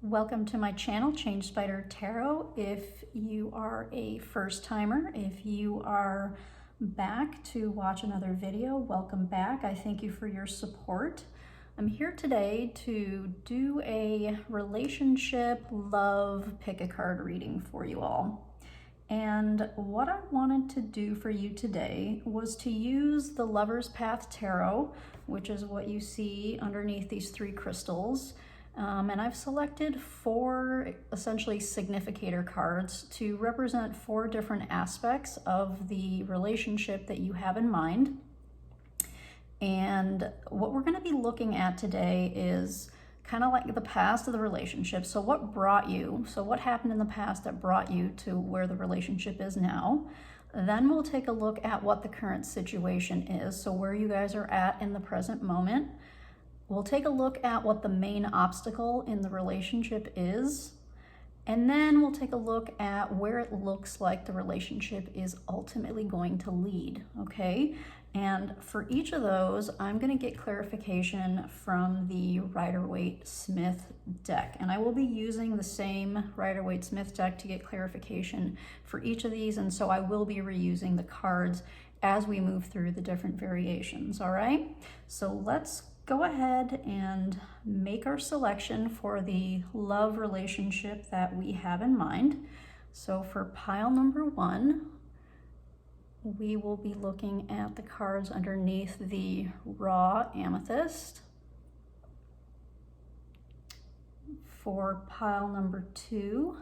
Welcome to my channel, Change Spider Tarot. If you are a first timer, if you are back to watch another video, welcome back. I thank you for your support. I'm here today to do a relationship, love, pick a card reading for you all. And what I wanted to do for you today was to use the Lover's Path Tarot, which is what you see underneath these three crystals. And I've selected four essentially significator cards to represent four different aspects of the relationship that you have in mind. And what we're going to be looking at today is kind of like the past of the relationship. So what happened in the past that brought you to where the relationship is now. Then we'll take a look at what the current situation is. So where you guys are at in the present moment. We'll take a look at what the main obstacle in the relationship is, and then we'll take a look at where it looks like the relationship is ultimately going to lead, okay? And for each of those, I'm going to get clarification from the Rider-Waite-Smith deck, and I will be using the same Rider-Waite-Smith deck to get clarification for each of these, and so I will be reusing the cards as we move through the different variations, all right? So let's go ahead and make our selection for the love relationship that we have in mind. So for pile number one, we will be looking at the cards underneath the raw amethyst. For pile number two,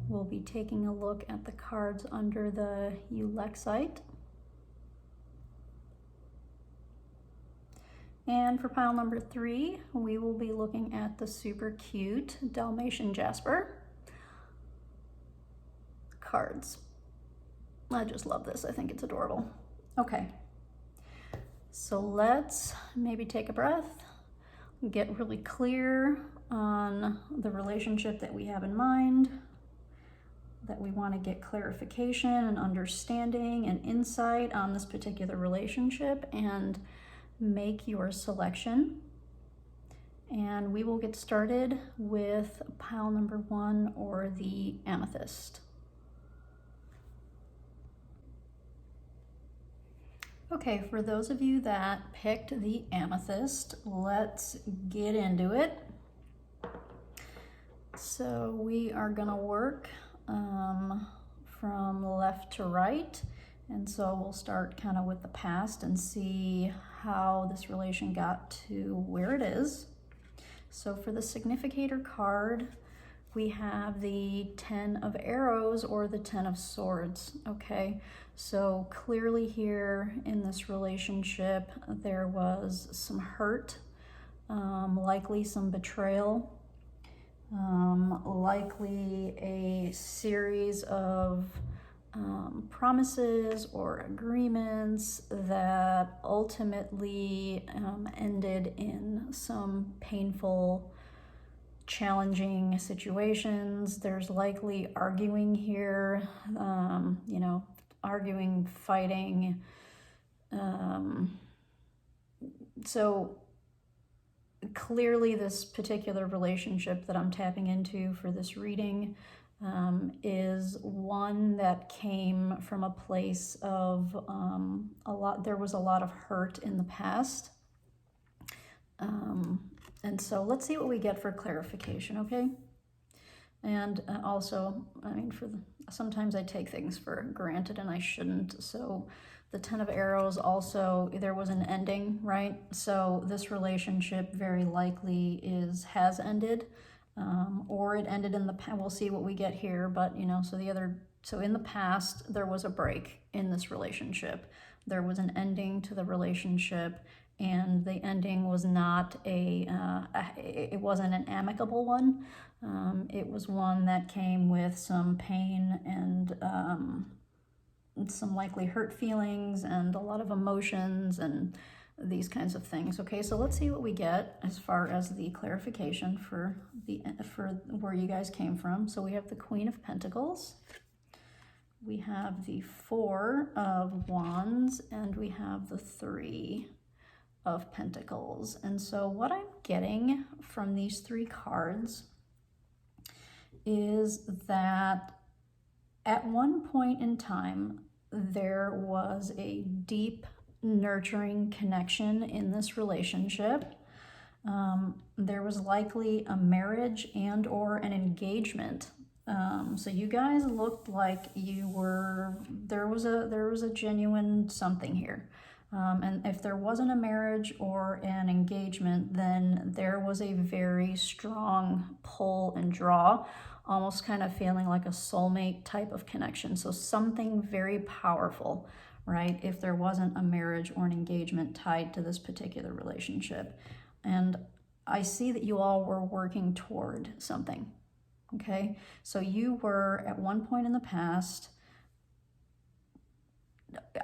we'll be taking a look at the cards under the Ulexite. And for pile number three, we will be looking at the super cute Dalmation Jasper cards. I just love this. I think it's adorable. Okay, so let's maybe take a breath, get really clear on the relationship that we have in mind, that we want to get clarification and understanding and insight on this particular relationship, and make your selection. And we will get started with pile number one, or the amethyst. Okay, for those of you that picked the amethyst, let's get into it. So we are gonna work from left to right. And so we'll start kind of with the past and see how this relation got to where it is. So for the significator card, we have the 10 of arrows, or the 10 of swords, okay? So clearly here in this relationship, there was some hurt, likely some betrayal, likely a series of promises or agreements that ultimately ended in some painful, challenging situations. There's likely arguing here, arguing, fighting. So clearly this particular relationship that I'm tapping into for this reading is one that came from a place of there was a lot of hurt in the past. And so let's see what we get for clarification, okay? And also, I mean, sometimes I take things for granted and I shouldn't. So the 10 of arrows also, there was an ending, right? So this relationship very likely has ended. Or it ended in the past. We'll see what we get here, but so in the past there was a break in this relationship. There was an ending to the relationship, and the ending was not it wasn't an amicable one. It was one that came with some pain and some likely hurt feelings and a lot of emotions and these kinds of things. Okay, so let's see what we get as far as the clarification for where you guys came from. So we have the Queen of Pentacles, we have the 4 of Wands, and we have the 3 of Pentacles. And so what I'm getting from these three cards is that at one point in time, there was a deep, nurturing connection in this relationship. There was likely a marriage and or an engagement. So you guys looked like you were, there was a genuine something here. And if there wasn't a marriage or an engagement, then there was a very strong pull and draw, almost kind of feeling like a soulmate type of connection. So something very powerful, right? If there wasn't a marriage or an engagement tied to this particular relationship. And I see that you all were working toward something, okay? So you were at one point in the past,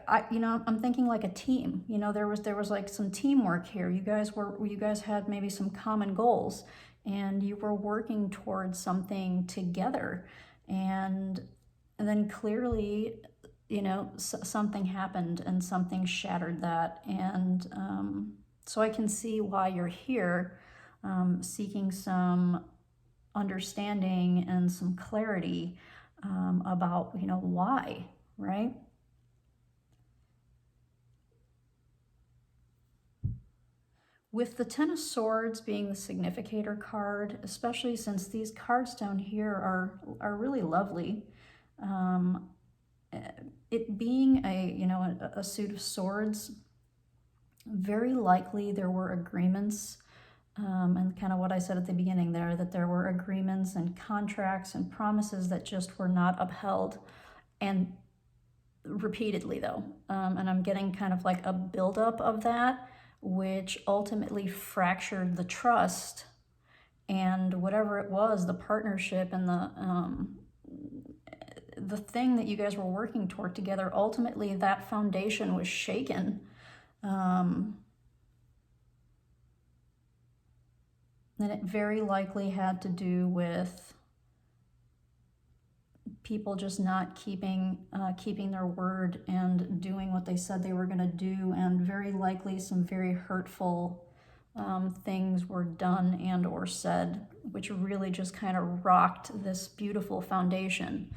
I'm thinking like a team. There was like some teamwork here. You guys had maybe some common goals, and you were working towards something together. And then clearly, something happened and something shattered that. And so I can see why you're here, seeking some understanding and some clarity about, why, right? With the Ten of Swords being the Significator card, especially since these cards down here are really lovely, it being a suit of swords, very likely there were agreements, and kind of what I said at the beginning there, that there were agreements and contracts and promises that just were not upheld, and repeatedly though. And I'm getting kind of like a buildup of that, which ultimately fractured the trust and whatever it was, the partnership and the thing that you guys were working toward together. Ultimately, that foundation was shaken. And it very likely had to do with people just not keeping their word and doing what they said they were going to do, and very likely some very hurtful things were done and or said, which really just kind of rocked this beautiful foundation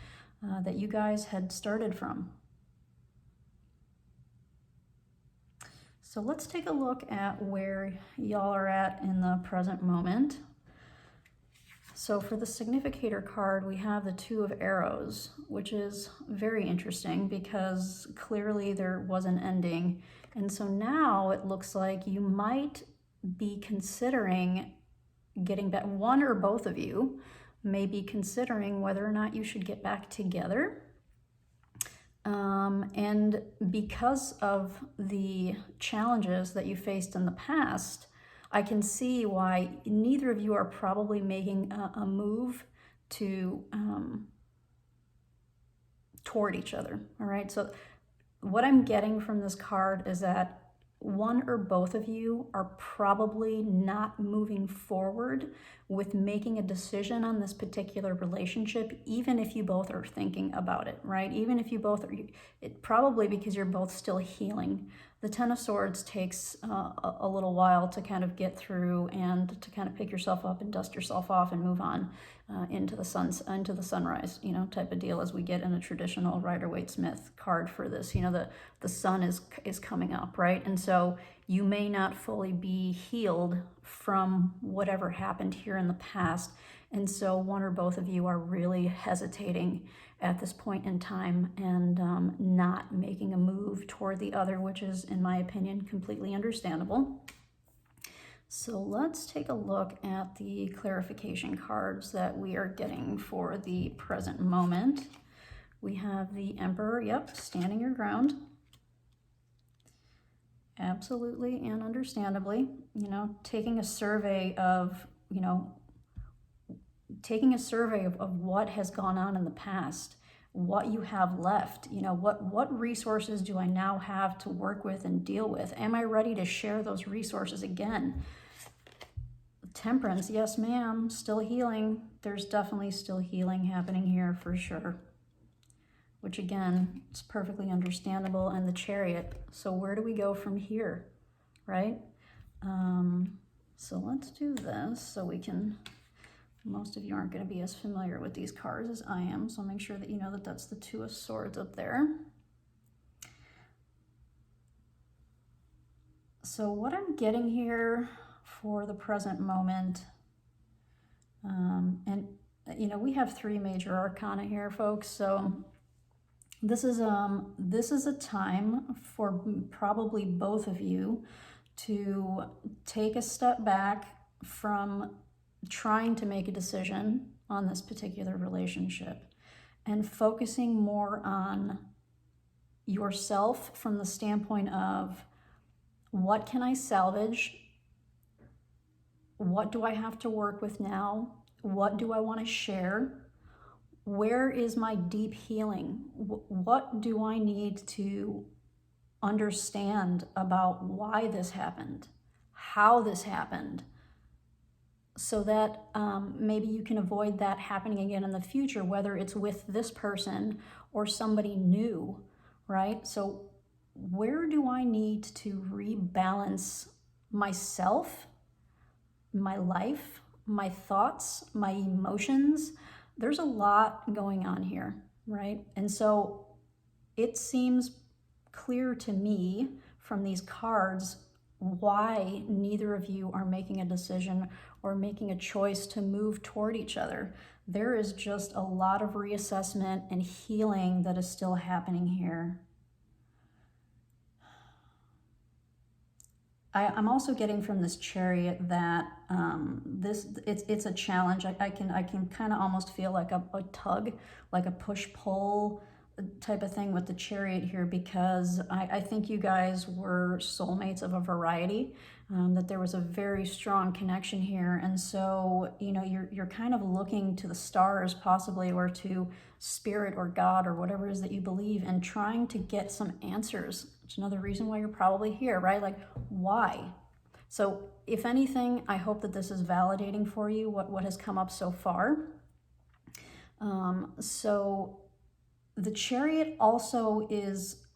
that you guys had started from. So let's take a look at where y'all are at in the present moment. So for the Significator card, we have the Two of Arrows, which is very interesting because clearly there was an ending. And so now it looks like you might be considering getting back. One or both of you may be considering whether or not you should get back together. And because of the challenges that you faced in the past, I can see why neither of you are probably making a move to toward each other. All right. So what I'm getting from this card is that one or both of you are probably not moving forward with making a decision on this particular relationship, even if you both are thinking about it, right? Even if you both are, probably because you're both still healing. The Ten of Swords takes a little while to kind of get through and to kind of pick yourself up and dust yourself off and move on into the sunrise, type of deal, as we get in a traditional Rider-Waite-Smith card for this. The sun is coming up, right? And so you may not fully be healed from whatever happened here in the past. And so one or both of you are really hesitating at this point in time and not making a move toward the other, which is, in my opinion, completely understandable. So let's take a look at the clarification cards that we are getting for the present moment. We have the Emperor, yep, standing your ground. Absolutely and understandably, taking a survey of, of what has gone on in the past, what you have left, what resources do I now have to work with and deal with? Am I ready to share those resources again? Temperance, yes ma'am, still healing. There's definitely still healing happening here for sure, which again, it's perfectly understandable. And the Chariot, so where do we go from here, right? So let's do this so we can Most of you aren't going to be as familiar with these cards as I am, so make sure that you know that that's the Two of Swords up there. So what I'm getting here for the present moment, and you know, we have 3 major arcana here, folks, so this is a time for probably both of you to take a step back from trying to make a decision on this particular relationship and focusing more on yourself from the standpoint of, what can I salvage? What do I have to work with now? What do I want to share? Where is my deep healing? What do I need to understand about why this happened, how this happened, so that maybe you can avoid that happening again in the future, whether it's with this person or somebody new, right? So where do I need to rebalance myself, my life, my thoughts, my emotions? There's a lot going on here, right? And so it seems clear to me from these cards why neither of you are making a decision or making a choice to move toward each other. There is just a lot of reassessment and healing that is still happening here. I'm also getting from this Chariot that it's a challenge. I can kind of almost feel like a tug, like a push-pull type of thing with the Chariot here, because I think you guys were soulmates of a variety, that there was a very strong connection here. And so, you know, you're kind of looking to the stars possibly, or to spirit or God or whatever it is that you believe, and trying to get some answers. It's another reason why you're probably here, right? Like, why? So if anything, I hope that this is validating for you what has come up so far. So the Chariot also is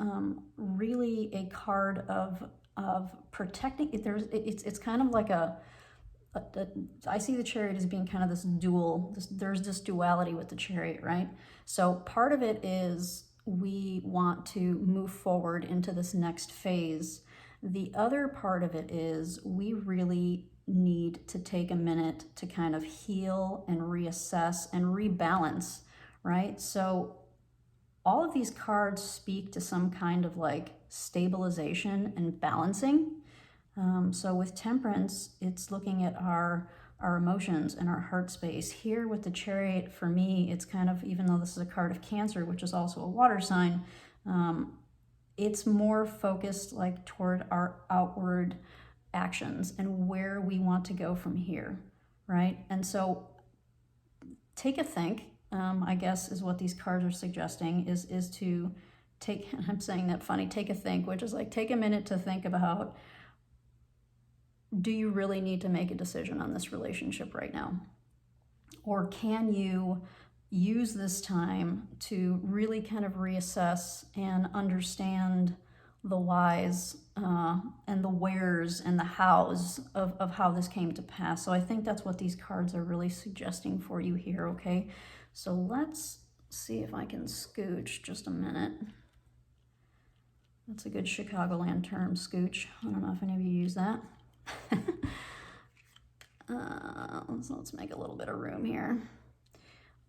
really a card of protecting. It's kind of like I see the Chariot as being kind of this dual. There's this duality with the Chariot, right? So part of it is we want to move forward into this next phase. The other part of it is we really need to take a minute to kind of heal and reassess and rebalance, right? So all of these cards speak to some kind of like stabilization and balancing. So with Temperance, it's looking at our emotions and our heart space. Here with the Chariot, for me, it's kind of, even though this is a card of Cancer, which is also a water sign, it's more focused like toward our outward actions and where we want to go from here, right? And so take a think, I guess is what these cards are suggesting, is to take, I'm saying that funny, take a think, which is like take a minute to think about, do you really need to make a decision on this relationship right now? Or can you use this time to really kind of reassess and understand the whys and the wheres and the hows of how this came to pass? So I think that's what these cards are really suggesting for you here, okay? So let's see if I can scooch just a minute. That's a good Chicagoland term, scooch. I don't know if any of you use that. So let's make a little bit of room here.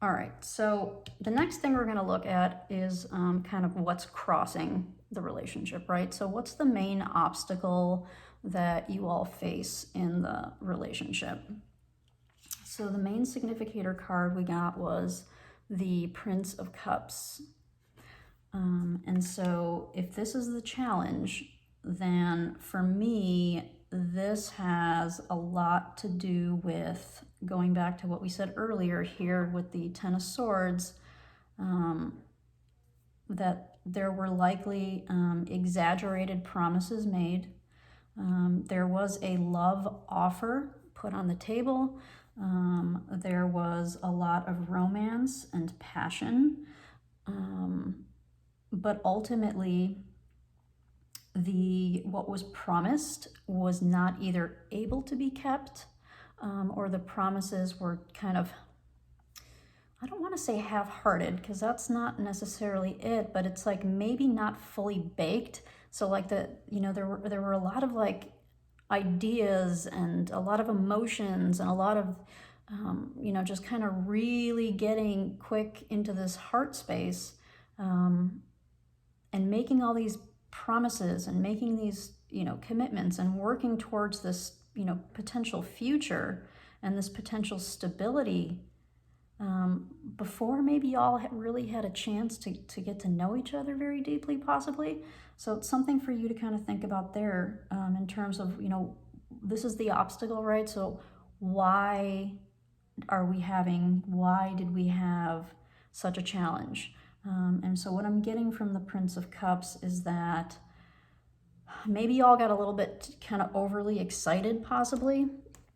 All right, so the next thing we're going to look at is kind of what's crossing the relationship, right? So what's the main obstacle that you all face in the relationship? So the main significator card we got was the Prince of Cups. And so if this is the challenge, then for me, this has a lot to do with going back to what we said earlier here with the Ten of Swords, that there were likely exaggerated promises made. There was a love offer put on the table. There was a lot of romance and passion. But ultimately, what was promised was not either able to be kept, or the promises were kind of, I don't want to say half-hearted, because that's not necessarily it, but it's like maybe not fully baked. So like there were a lot of like ideas and a lot of emotions and a lot of just kind of really getting quick into this heart space, and making all these promises and making these commitments and working towards this potential future and this potential stability, before maybe y'all really had a chance to get to know each other very deeply, possibly. So it's something for you to kind of think about there, in terms of, this is the obstacle, right? So why did we have such a challenge? And so what I'm getting from the Prince of Cups is that maybe y'all got a little bit kind of overly excited, possibly,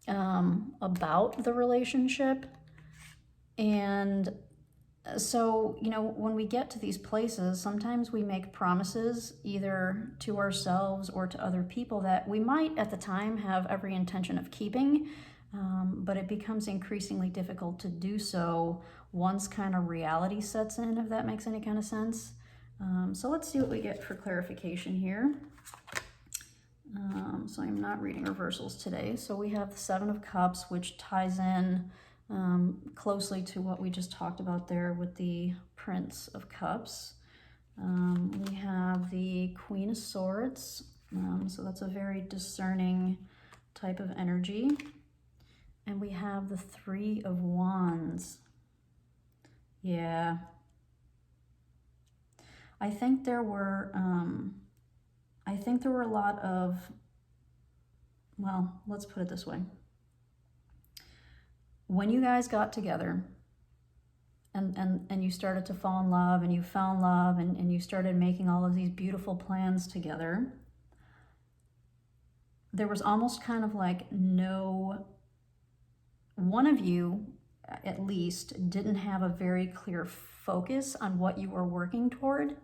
about the relationship. And so, when we get to these places, sometimes we make promises either to ourselves or to other people that we might at the time have every intention of keeping, but it becomes increasingly difficult to do so once kind of reality sets in, if that makes any kind of sense. So let's see what we get for clarification here. So I'm not reading reversals today. So we have the Seven of Cups, which ties in closely to what we just talked about there with the Prince of Cups. We have the Queen of Swords, so that's a very discerning type of energy. And we have the Three of Wands. Yeah. I think there were a lot of, well, let's put it this way. When you guys got together and you started to fall in love, and you fell in love, and you started making all of these beautiful plans together, there was almost kind of like one of you at least didn't have a very clear focus on what you were working toward.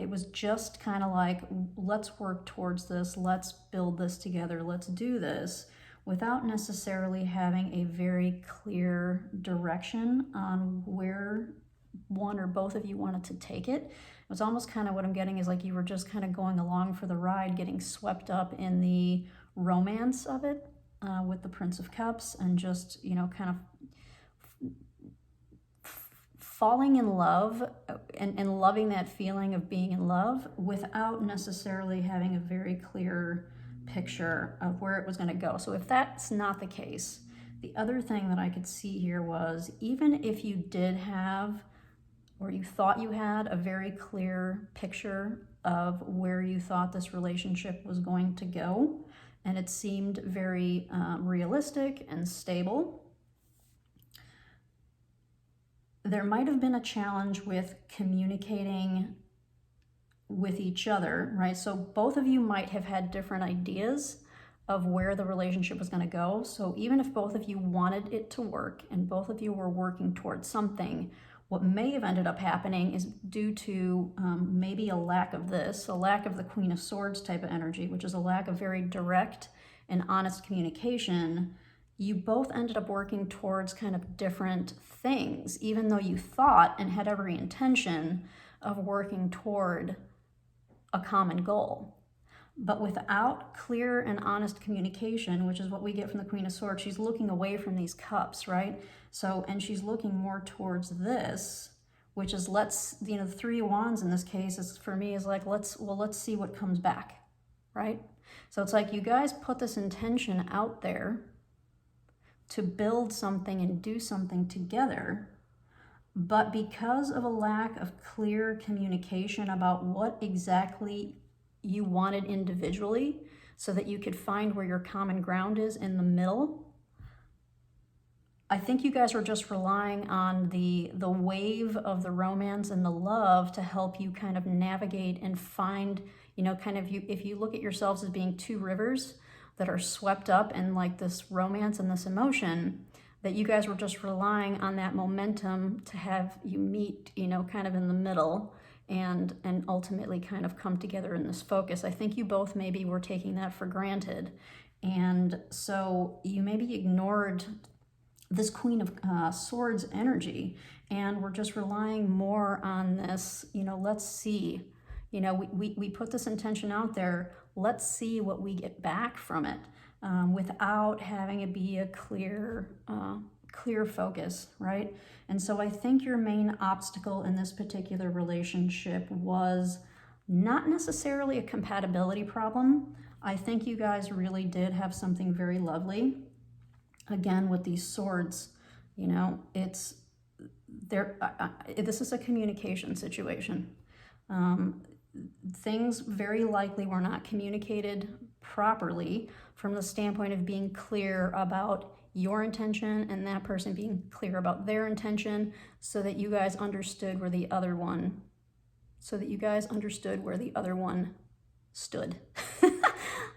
It was just kind of like, let's work towards this, let's build this together, let's do this, without necessarily having a very clear direction on where one or both of you wanted to take it. It was almost kind of what I'm getting is like you were just kind of going along for the ride, getting swept up in the romance of it, with the Prince of Cups, and just, kind of falling in love and loving that feeling of being in love without necessarily having a very clear picture of where it was going to go. So if that's not the case, the other thing that I could see here was, even if you did have, or you thought you had, a very clear picture of where you thought this relationship was going to go, and it seemed very realistic and stable, there might have been a challenge with communicating with each other, right? So both of you might have had different ideas of where the relationship was going to go. So even if both of you wanted it to work and both of you were working towards something, what may have ended up happening is, due to maybe a lack of the Queen of Swords type of energy, which is a lack of very direct and honest communication, you both ended up working towards kind of different things, even though you thought and had every intention of working toward a common goal. But without clear and honest communication, which is what we get from the Queen of Swords, she's looking away from these cups, right? So, and she's looking more towards this, which is, the Three of Wands in this case is, for me, is like, let's see what comes back, right? So it's like you guys put this intention out there to build something and do something together, but because of a lack of clear communication about what exactly you wanted individually, so that you could find where your common ground is in the middle, I think you guys were just relying on the wave of the romance and the love to help you kind of navigate and find, if you look at yourselves as being two rivers that are swept up in like this romance and this emotion, that you guys were just relying on that momentum to have you meet, kind of in the middle, and ultimately kind of come together in this focus. I think you both maybe were taking that for granted. And so you maybe ignored this Queen of Swords energy, and we're just relying more on this, let's see, we put this intention out there, let's see what we get back from it, without having it be a clear focus, right? And so I think your main obstacle in this particular relationship was not necessarily a compatibility problem. I think you guys really did have something very lovely. Again, with these swords, it's there. This is a communication situation. Things very likely were not communicated properly from the standpoint of being clear about your intention and that person being clear about their intention, so that you guys understood where the other one stood.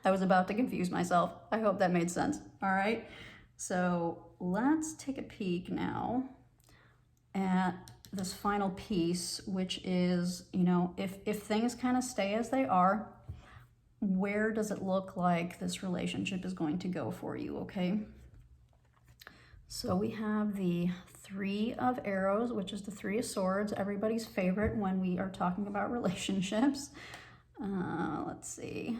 I was about to confuse myself. I hope that made sense. All right. So let's take a peek now at this final piece, which is, if things kind of stay as they are, where does it look like this relationship is going to go for you, okay? So we have the Three of Arrows, which is the Three of Swords, everybody's favorite when we are talking about relationships. Let's see.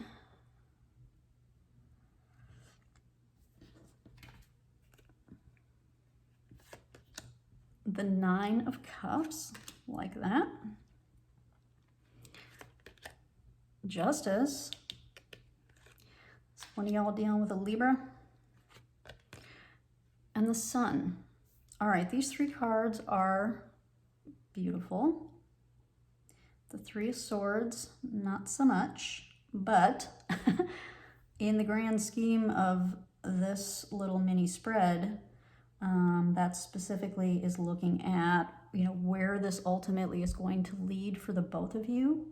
The Nine of Cups, like that. Justice. Is one of y'all dealing with a Libra? And the Sun. All right, these three cards are beautiful. The Three of Swords, not so much, but in the grand scheme of this little mini spread, that specifically is looking at, where this ultimately is going to lead for the both of you.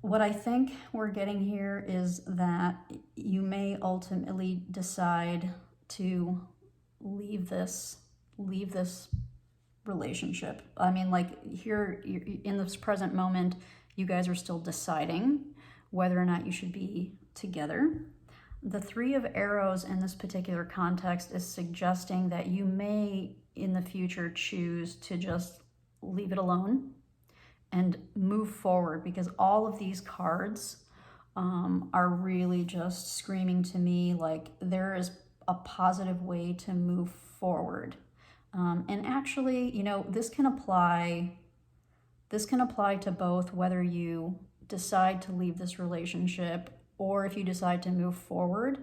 What I think we're getting here is that you may ultimately decide to leave this relationship. I mean, like here in this present moment, you guys are still deciding whether or not you should be together. The Three of Arrows in this particular context is suggesting that you may in the future choose to just leave it alone and move forward, because all of these cards are really just screaming to me like there is a positive way to move forward. And actually, this can apply to both whether you decide to leave this relationship or if you decide to move forward.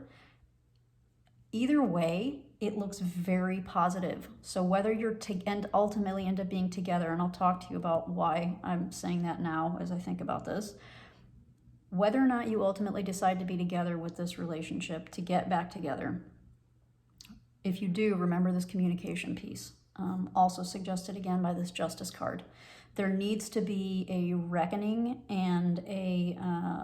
Either way, it looks very positive. So whether you're and ultimately end up being together, and I'll talk to you about why I'm saying that now as I think about this, whether or not you ultimately decide to be together with this relationship, to get back together, if you do, remember this communication piece, also suggested again by this Justice card. There needs to be a reckoning and a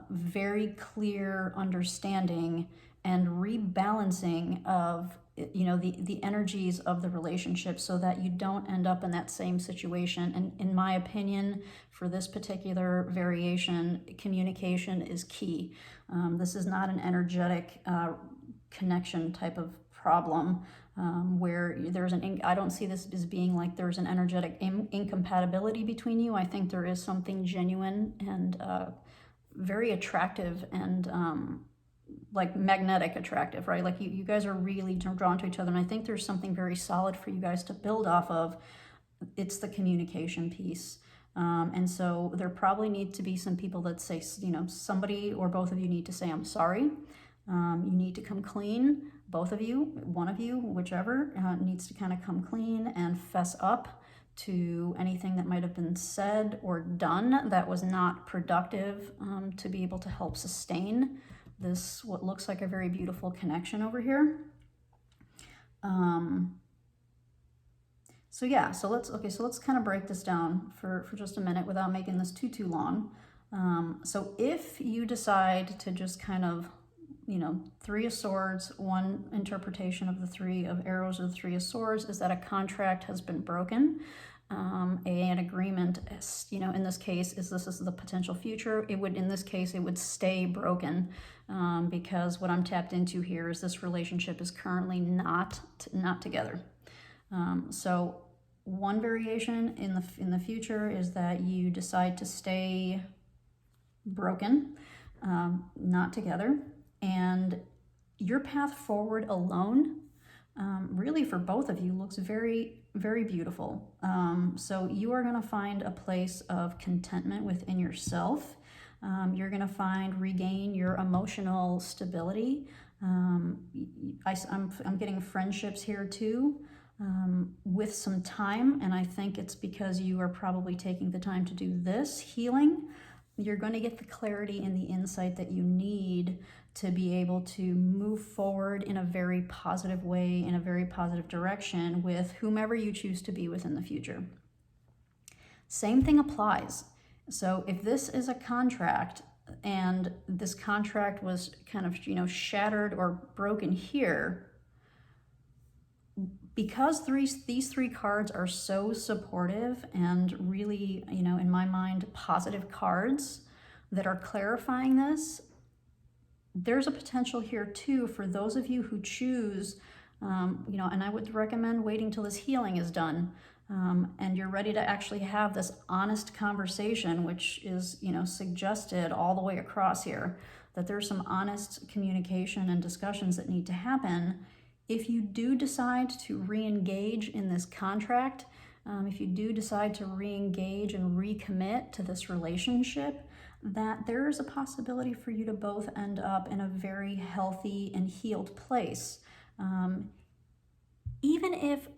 very clear understanding and rebalancing of the energies of the relationship, so that you don't end up in that same situation. And in my opinion, for this particular variation, communication is key. This is not an energetic connection type of problem where there's I don't see this as being like there's an energetic incompatibility between you. I think there is something genuine and very attractive and like magnetic attractive, right? Like you guys are really drawn to each other, and I think there's something very solid for you guys to build off of. It's the communication piece. And so there probably need to be some people that say, somebody or both of you need to say, I'm sorry. You need to come clean. Both of you, one of you, whichever, needs to kind of come clean and fess up to anything that might have been said or done that was not productive, to be able to help sustain this, what looks like a very beautiful connection over here. So let's kind of break this down for just a minute without making this too long. So if you decide to just kind of, Three of Swords, one interpretation of the Three of Arrows or the Three of Swords is that a contract has been broken. an agreement, you know, in this case, this is the potential future. It would, in this case, it would stay broken, because what I'm tapped into here is this relationship is currently not together. So one variation in the future is that you decide to stay broken, not together, and your path forward alone, really for both of you, looks very, very beautiful. So you are going to find a place of contentment within yourself. You're going to regain your emotional stability. I'm getting friendships here too, with some time, and I think it's because you are probably taking the time to do this healing. You're going to get the clarity and the insight that you need to be able to move forward in a very positive way, in a very positive direction with whomever you choose to be with in the future. Same thing applies. So if this is a contract and this contract was kind of, you know, shattered or broken here, because these three cards are so supportive and really, you know, in my mind, positive cards that are clarifying this, there's a potential here too for those of you who choose, you know, and I would recommend waiting till this healing is done, and you're ready to actually have this honest conversation, which is, you know, suggested all the way across here, that there's some honest communication and discussions that need to happen. If you do decide to re-engage in this contract, if you do decide to re-engage and recommit to this relationship, that there is a possibility for you to both end up in a very healthy and healed place. Even if,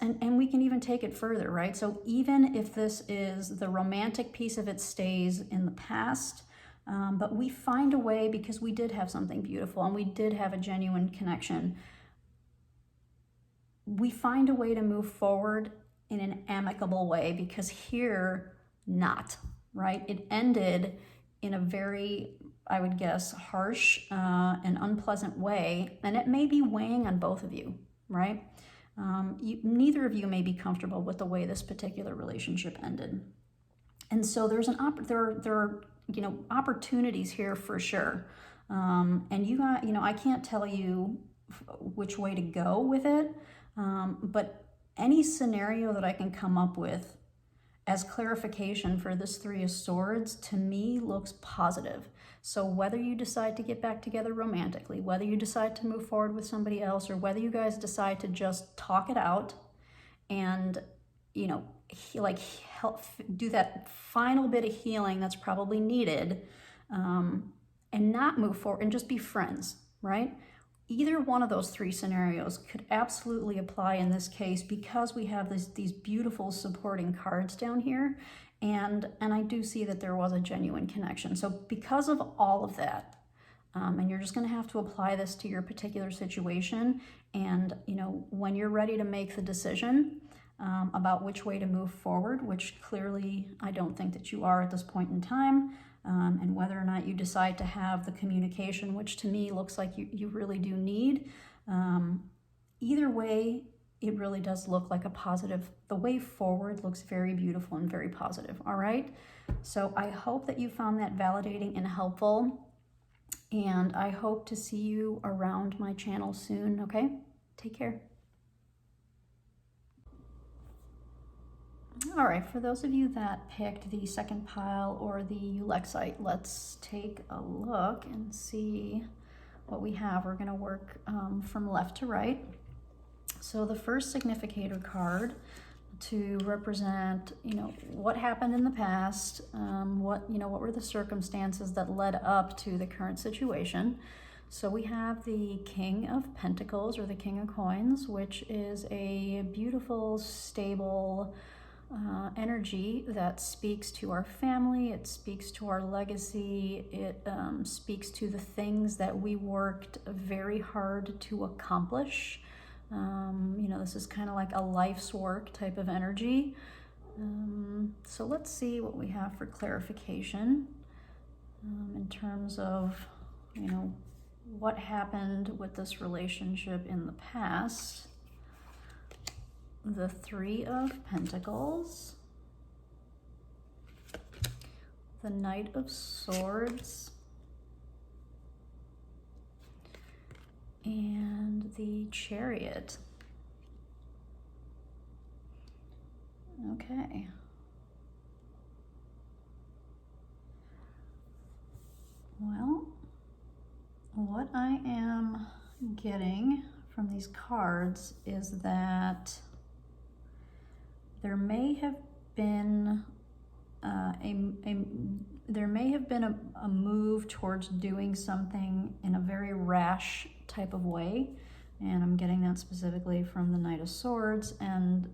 and we can even take it further, right? So even if this is the romantic piece of it stays in the past, but we find a way, because we did have something beautiful and we did have a genuine connection, we find a way to move forward in an amicable way, because here, not, right? It ended in a very, I would guess, harsh and unpleasant way, and it may be weighing on both of you, right? Neither of you may be comfortable with the way this particular relationship ended. And so there's there are, you know, opportunities here for sure. And you know, I can't tell you which way to go with it, but any scenario that I can come up with as clarification for this Three of Swords, to me, looks positive. So whether you decide to get back together romantically, whether you decide to move forward with somebody else, or whether you guys decide to just talk it out and, you know, like help do that final bit of healing that's probably needed, and not move forward and just be friends, right? Either one of those three scenarios could absolutely apply in this case, because we have these beautiful supporting cards down here, and I do see that there was a genuine connection. So because of all of that, and you're just going to have to apply this to your particular situation, and, you know, when you're ready to make the decision about which way to move forward, which clearly I don't think that you are at this point in time, and whether or not you decide to have the communication, which to me looks like you really do need. Either way, it really does look like a positive. The way forward looks very beautiful and very positive, all right? So I hope that you found that validating and helpful, and I hope to see you around my channel soon, okay? Take care. All right, for those of you that picked the second pile or the Ulexite, let's take a look and see what we have. We're going to work from left to right. So the first significator card to represent, you know, what happened in the past, what were the circumstances that led up to the current situation. So we have the King of Pentacles, or the King of Coins, which is a beautiful, stable energy that speaks to our family, it speaks to our legacy, it speaks to the things that we worked very hard to accomplish. You know, this is kind of like a life's work type of energy. So let's see what we have for clarification in terms of, you know, what happened with this relationship in the past the Three of Pentacles, the Knight of Swords, and the Chariot. Okay. Well, what I am getting from these cards is that there may have been a move towards doing something in a very rash type of way, and I'm getting that specifically from the Knight of Swords, and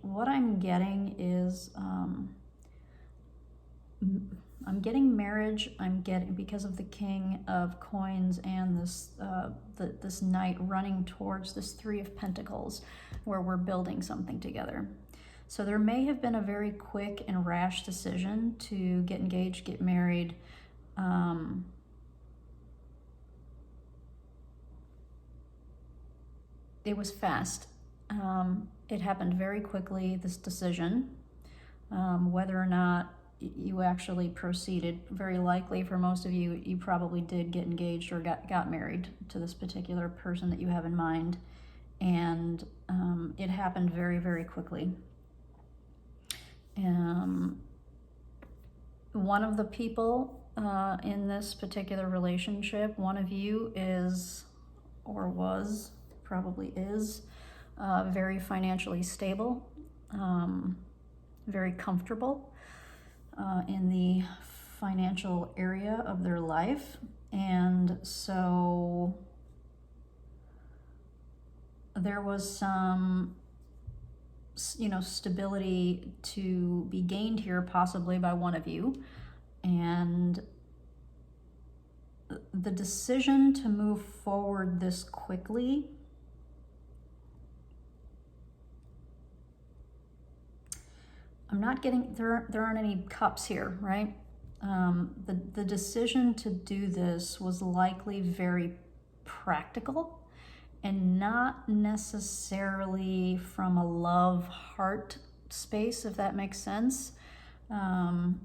what I'm getting is I'm getting marriage. I'm getting, because of the King of Coins and this this Knight running towards this Three of Pentacles, where we're building something together. So there may have been a very quick and rash decision to get engaged, get married. It was fast. It happened very quickly, this decision. Whether or not you actually proceeded, very likely for most of you, you probably did get engaged or got married to this particular person that you have in mind. And it happened very, very quickly. One of the people in this particular relationship, one of you is, or was, probably is, very financially stable, very comfortable in the financial area of their life. And so there was some, stability to be gained here, possibly by one of you. And the decision to move forward this quickly I'm not getting, there aren't any cups here, right? The decision to do this was likely very practical and not necessarily from a love heart space, if that makes sense.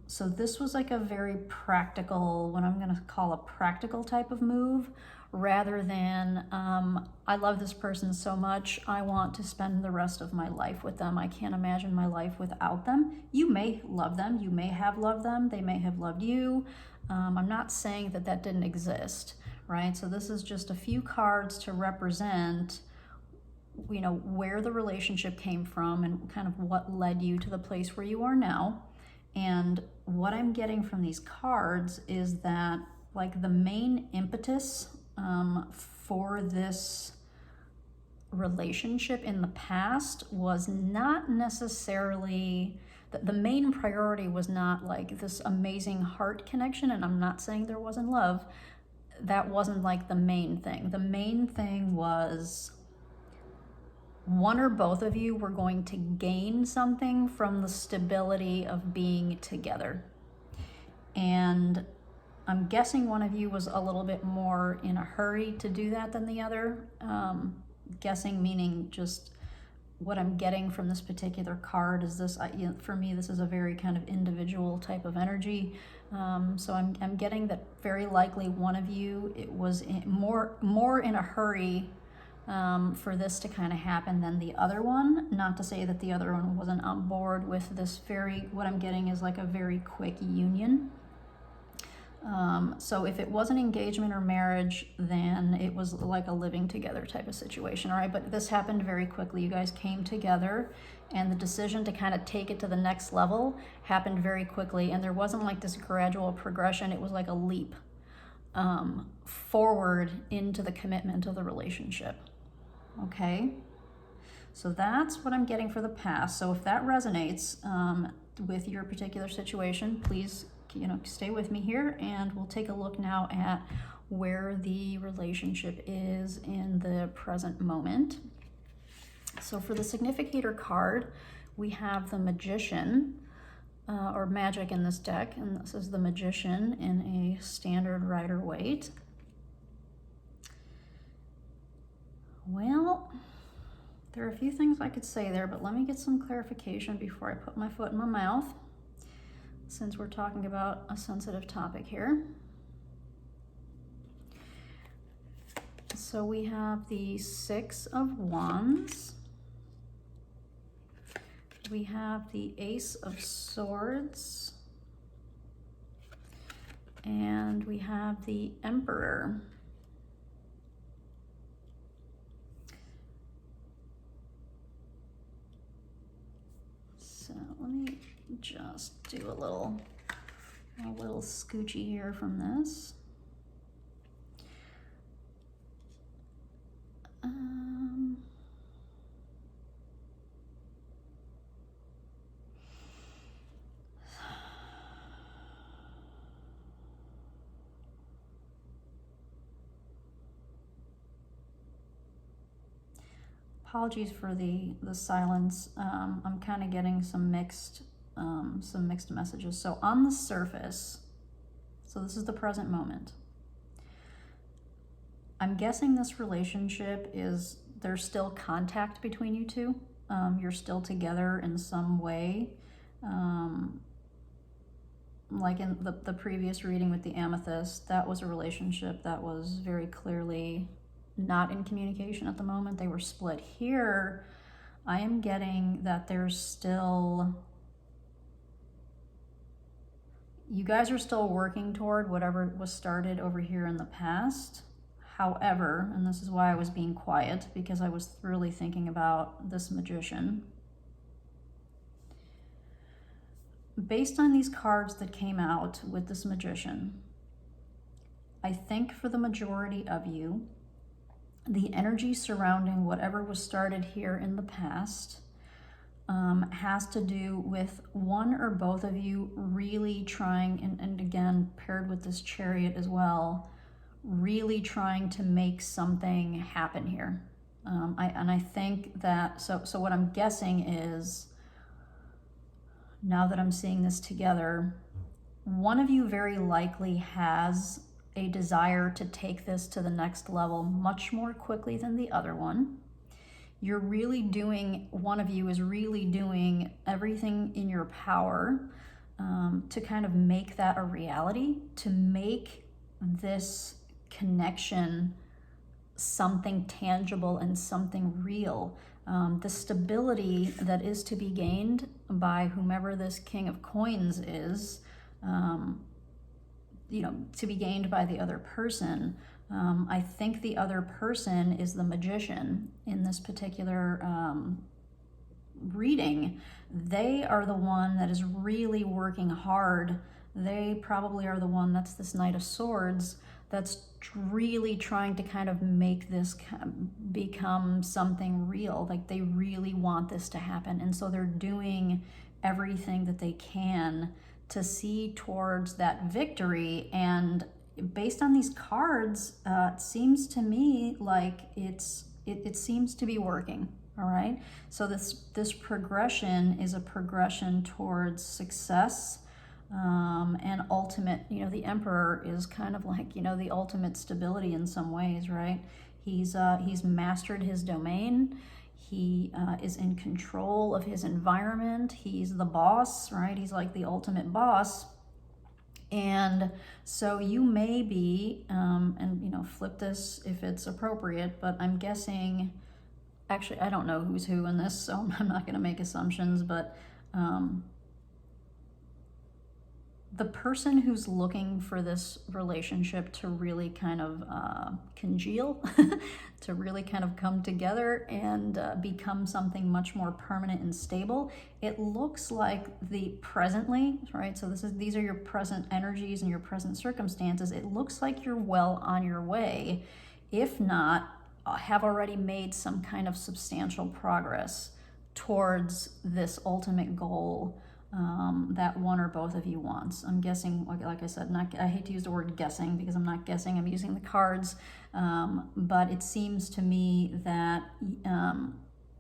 So this was like a very practical, what I'm going to call a practical type of move, rather than I love this person so much, I want to spend the rest of my life with them. I can't imagine my life without them. You may love them, you may have loved them, they may have loved you. I'm not saying that that didn't exist, right? So this is just a few cards to represent, where the relationship came from and kind of what led you to the place where you are now. And what I'm getting from these cards is that, like, the main impetus for this relationship in the past was not necessarily, the main priority was not like this amazing heart connection, and I'm not saying there wasn't love. That wasn't like the main thing. The main thing was one or both of you were going to gain something from the stability of being together. And I'm guessing one of you was a little bit more in a hurry to do that than the other. Guessing meaning just what I'm getting from this particular card is this, for me, this is a very kind of individual type of energy. So I'm getting that very likely one of you, it was more in a hurry for this to kind of happen than the other one. Not to say that the other one wasn't on board with this what I'm getting is like a very quick union. So if it wasn't engagement or marriage, then it was like a living together type of situation, all right? But this happened very quickly. You guys came together, and the decision to kind of take it to the next level happened very quickly. And there wasn't like this gradual progression. It was like a leap forward into the commitment of the relationship, okay? So that's what I'm getting for the past. So if that resonates with your particular situation, please stay with me here, and we'll take a look now at where the relationship is in the present moment. So for the significator card, we have the Magician, or Magic in this deck, and this is the Magician in a standard Rider-Waite. Well, There are a few things I could say there, but let me get some clarification before I put my foot in my mouth, since we're talking about a sensitive topic here. So we have the Six of Wands. We have the Ace of Swords. And we have the Emperor. So let me just do a little scoochy here from this. Apologies for the silence. I'm kind of getting some mixed messages. So on the surface, so this is the present moment. I'm guessing this relationship is, there's still contact between you two. You're still together in some way. Like in the previous reading with the Amethyst, that was a relationship that was very clearly not in communication at the moment. They were split. Here, I am getting that there's still, you guys are still working toward whatever was started over here in the past. However, and this is why I was being quiet, because I was really thinking about this Magician. Based on these cards that came out with this Magician, I think for the majority of you, the energy surrounding whatever was started here in the past has to do with one or both of you really trying, and again, paired with this Chariot as well, really trying to make something happen here. I think that, so what I'm guessing is, now that I'm seeing this together, one of you very likely has a desire to take this to the next level much more quickly than the other one. You're really doing, one of you is really doing everything in your power to kind of make that a reality, to make this connection something tangible and something real. The stability that is to be gained by whomever this King of Coins is, to be gained by the other person. I think the other person is the Magician in this particular reading. They are the one that is really working hard. They probably are the one that's this Knight of Swords that's really trying to kind of make this become something real. Like, they really want this to happen. And so they're doing everything that they can to see towards that victory. And based on these cards, it seems to me like it seems to be working. All right. So this progression is a progression towards success. And ultimate, the Emperor is kind of like, the ultimate stability in some ways, right? He's mastered his domain. He is in control of his environment. He's the boss, right? He's like the ultimate boss. And so you may be, and flip this if it's appropriate, but I'm guessing, actually, I don't know who's who in this, so I'm not going to make assumptions, but the person who's looking for this relationship to really kind of congeal, to really kind of come together and become something much more permanent and stable, it looks like the presently, right? So these are your present energies and your present circumstances. It looks like you're well on your way, if not, have already made some kind of substantial progress towards this ultimate goal that one or both of you wants. I'm guessing, like I said, I hate to use the word guessing because I'm not guessing, I'm using the cards, but it seems to me that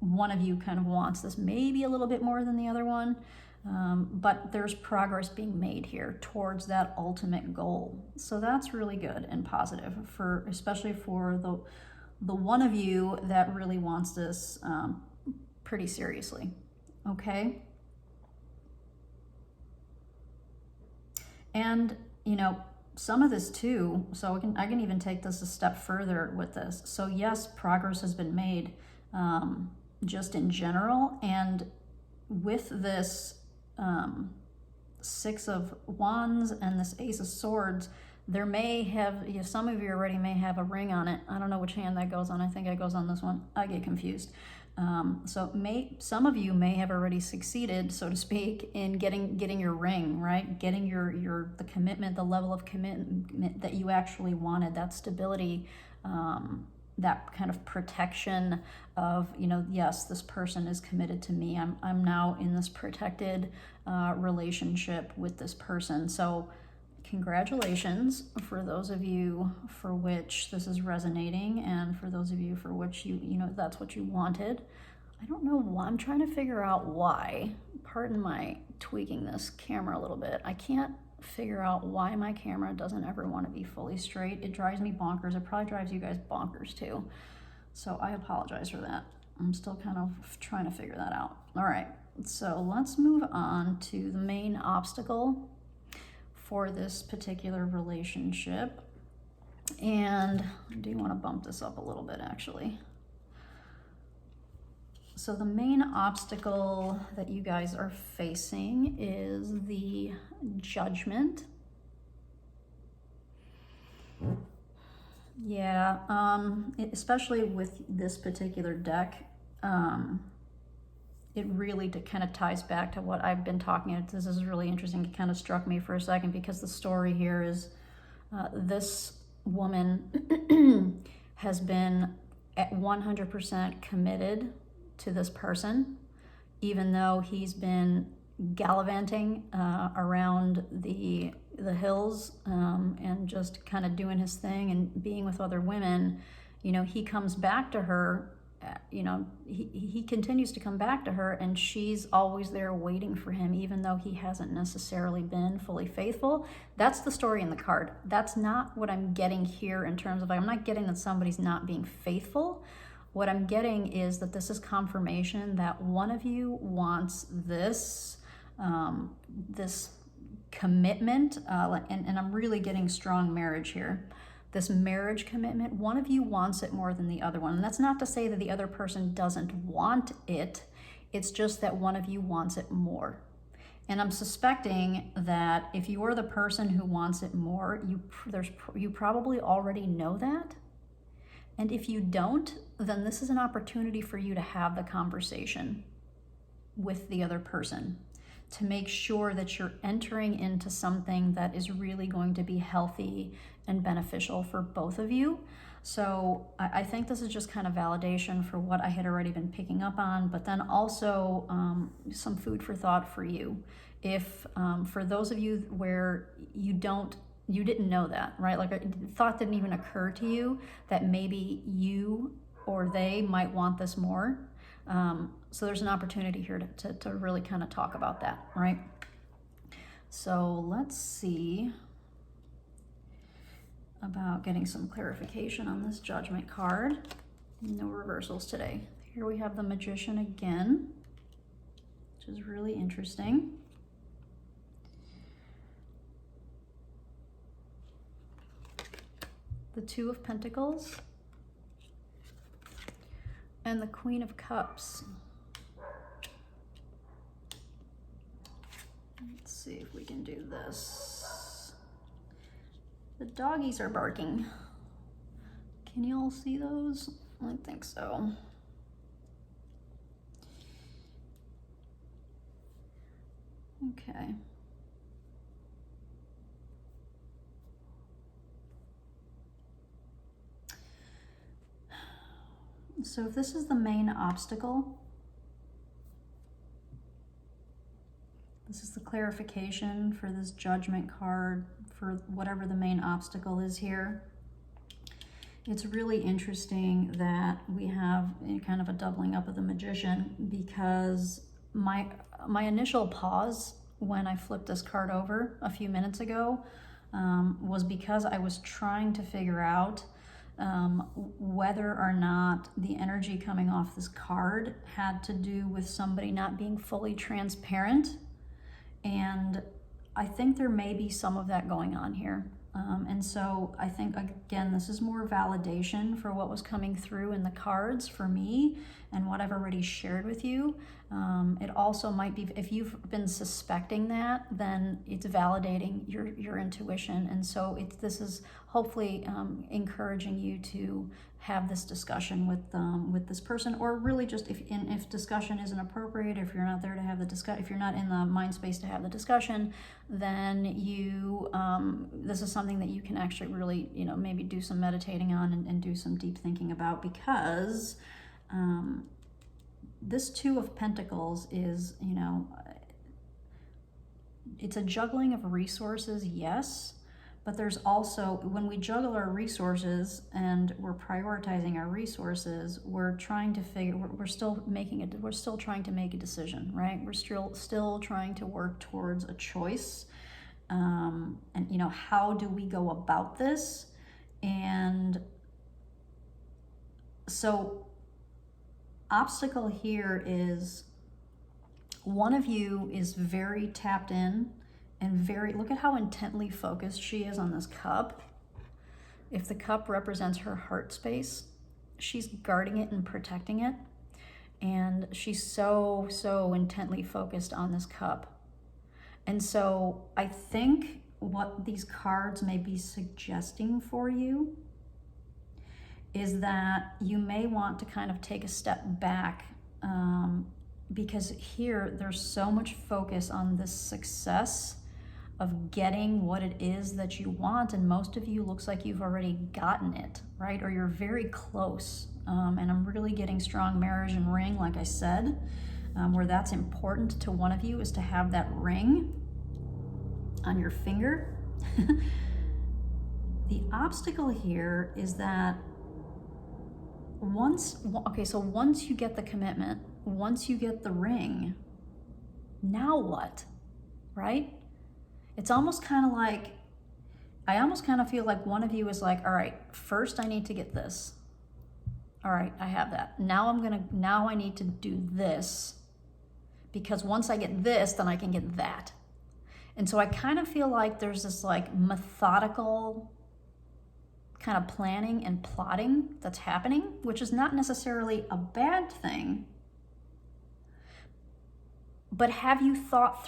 one of you kind of wants this maybe a little bit more than the other one, but there's progress being made here towards that ultimate goal. So that's really good and positive, especially for the one of you that really wants this pretty seriously, okay? And, you know, some of this too, so I can even take this a step further with this. So yes, progress has been made just in general, and with this Six of Wands and this Ace of Swords, there may have, some of you already may have a ring on it. I don't know which hand that goes on. I think it goes on this one. I get confused. So some of you may have already succeeded, so to speak, in getting your ring, right? Getting the commitment, the level of commitment that you actually wanted, that stability, that kind of protection of, yes, this person is committed to me. I'm now in this protected relationship with this person. So congratulations for those of you for which this is resonating, and for those of you for which that's what you wanted. I don't know why. I'm trying to figure out why. Pardon my tweaking this camera a little bit. I can't figure out why my camera doesn't ever want to be fully straight. It drives me bonkers. It probably drives you guys bonkers too. So I apologize for that. I'm still kind of trying to figure that out. All right, so let's move on to the main obstacle for this particular relationship. And I do want to bump this up a little bit, actually. So the main obstacle that you guys are facing is the Judgment. Yeah, especially with this particular deck, it really kind of ties back to what I've been talking about. This is really interesting. It kind of struck me for a second, because the story here is this woman has been at 100% committed to this person, even though he's been gallivanting around the hills and just kind of doing his thing and being with other women. He comes back to her. He continues to come back to her, and she's always there waiting for him, even though he hasn't necessarily been fully faithful. That's the story in the card. That's not what I'm getting here in terms of, I'm not getting that somebody's not being faithful. What I'm getting is that this is confirmation that one of you wants this commitment, and I'm really getting strong marriage here. This marriage commitment, one of you wants it more than the other one. And that's not to say that the other person doesn't want it. It's just that one of you wants it more. And I'm suspecting that if you are the person who wants it more, you probably already know that. And if you don't, then this is an opportunity for you to have the conversation with the other person, to make sure that you're entering into something that is really going to be healthy and beneficial for both of you. So I think this is just kind of validation for what I had already been picking up on, but then also some food for thought for you. If for those of you where you didn't know that, right? Like a thought didn't even occur to you that maybe you or they might want this more. So there's an opportunity here to really kind of talk about that, right? So let's see about getting some clarification on this Judgment card. No reversals today. Here we have the Magician again, which is really interesting. The Two of Pentacles and the Queen of Cups. Let's see if we can do this. The doggies are barking. Can you all see those? I think so. Okay. So if this is the main obstacle, this is the clarification for this Judgment card for whatever the main obstacle is here. It's really interesting that we have kind of a doubling up of the Magician, because my initial pause when I flipped this card over a few minutes ago was because I was trying to figure out whether or not the energy coming off this card had to do with somebody not being fully transparent. And I think there may be some of that going on here. And so I think, again, this is more validation for what was coming through in the cards for me and what I've already shared with you. It also might be, if you've been suspecting that, then it's validating your intuition. And so this is hopefully encouraging you to have this discussion with this person, or really just if discussion isn't appropriate, if you're not there to have the discussion, if you're not in the mind space to have the discussion, then this is something that you can actually really, maybe do some meditating on and do some deep thinking about, because this Two of Pentacles is, it's a juggling of resources, yes, but there's also, when we juggle our resources and we're prioritizing our resources, we're trying to we're still trying to make a decision, right? We're still trying to work towards a choice. And how do we go about this? And so obstacle here is one of you is very tapped in and look at how intently focused she is on this cup. If the cup represents her heart space, she's guarding it and protecting it. And she's so intently focused on this cup. And so I think what these cards may be suggesting for you is that you may want to kind of take a step back, because here there's so much focus on this success of getting what it is that you want, and most of you looks like you've already gotten it, right? Or you're very close. And I'm really getting strong marriage and ring, like I said, where that's important to one of you is to have that ring on your finger. The obstacle here is that once you get the commitment, once you get the ring, now what, right? It's almost kind of like, I almost kind of feel like one of you is like, all right, first I need to get this. All right, I have that. Now I need to do this, because once I get this, then I can get that. And so I kind of feel like there's this like methodical kind of planning and plotting that's happening, which is not necessarily a bad thing. But have you thought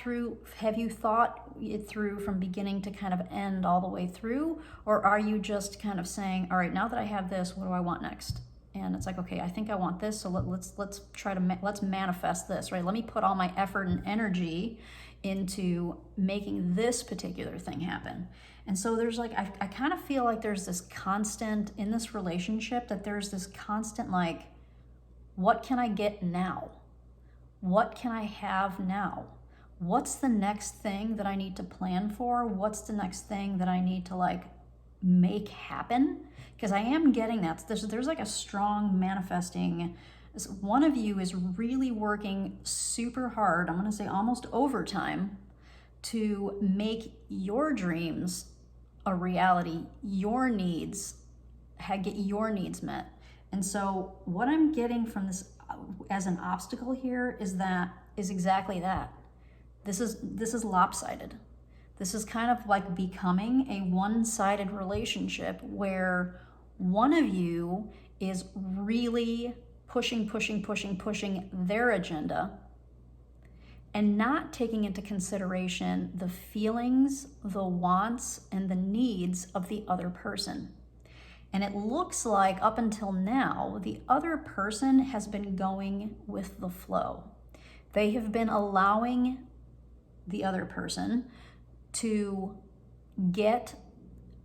it through from beginning to kind of end all the way through? Or are you just kind of saying, all right, now that I have this, what do I want next? And it's like, okay, I think I want this, so let's manifest this, right? Let me put all my effort and energy into making this particular thing happen. And so there's like, I kind of feel like there's this constant, in this relationship, that there's this constant like, what can I get now? What can I have now? What's the next thing that I need to plan for? What's the next thing that I need to like make happen? Because I am getting that. There's like a strong manifesting. One of you is really working super hard, I'm going to say almost overtime, to make your dreams a reality, your needs, get your needs met. And so what I'm getting from this as an obstacle here is exactly that. This is lopsided. This is kind of like becoming a one-sided relationship where one of you is really pushing their agenda and not taking into consideration the feelings, the wants, and the needs of the other person. And it looks like up until now, the other person has been going with the flow. They have been allowing the other person to get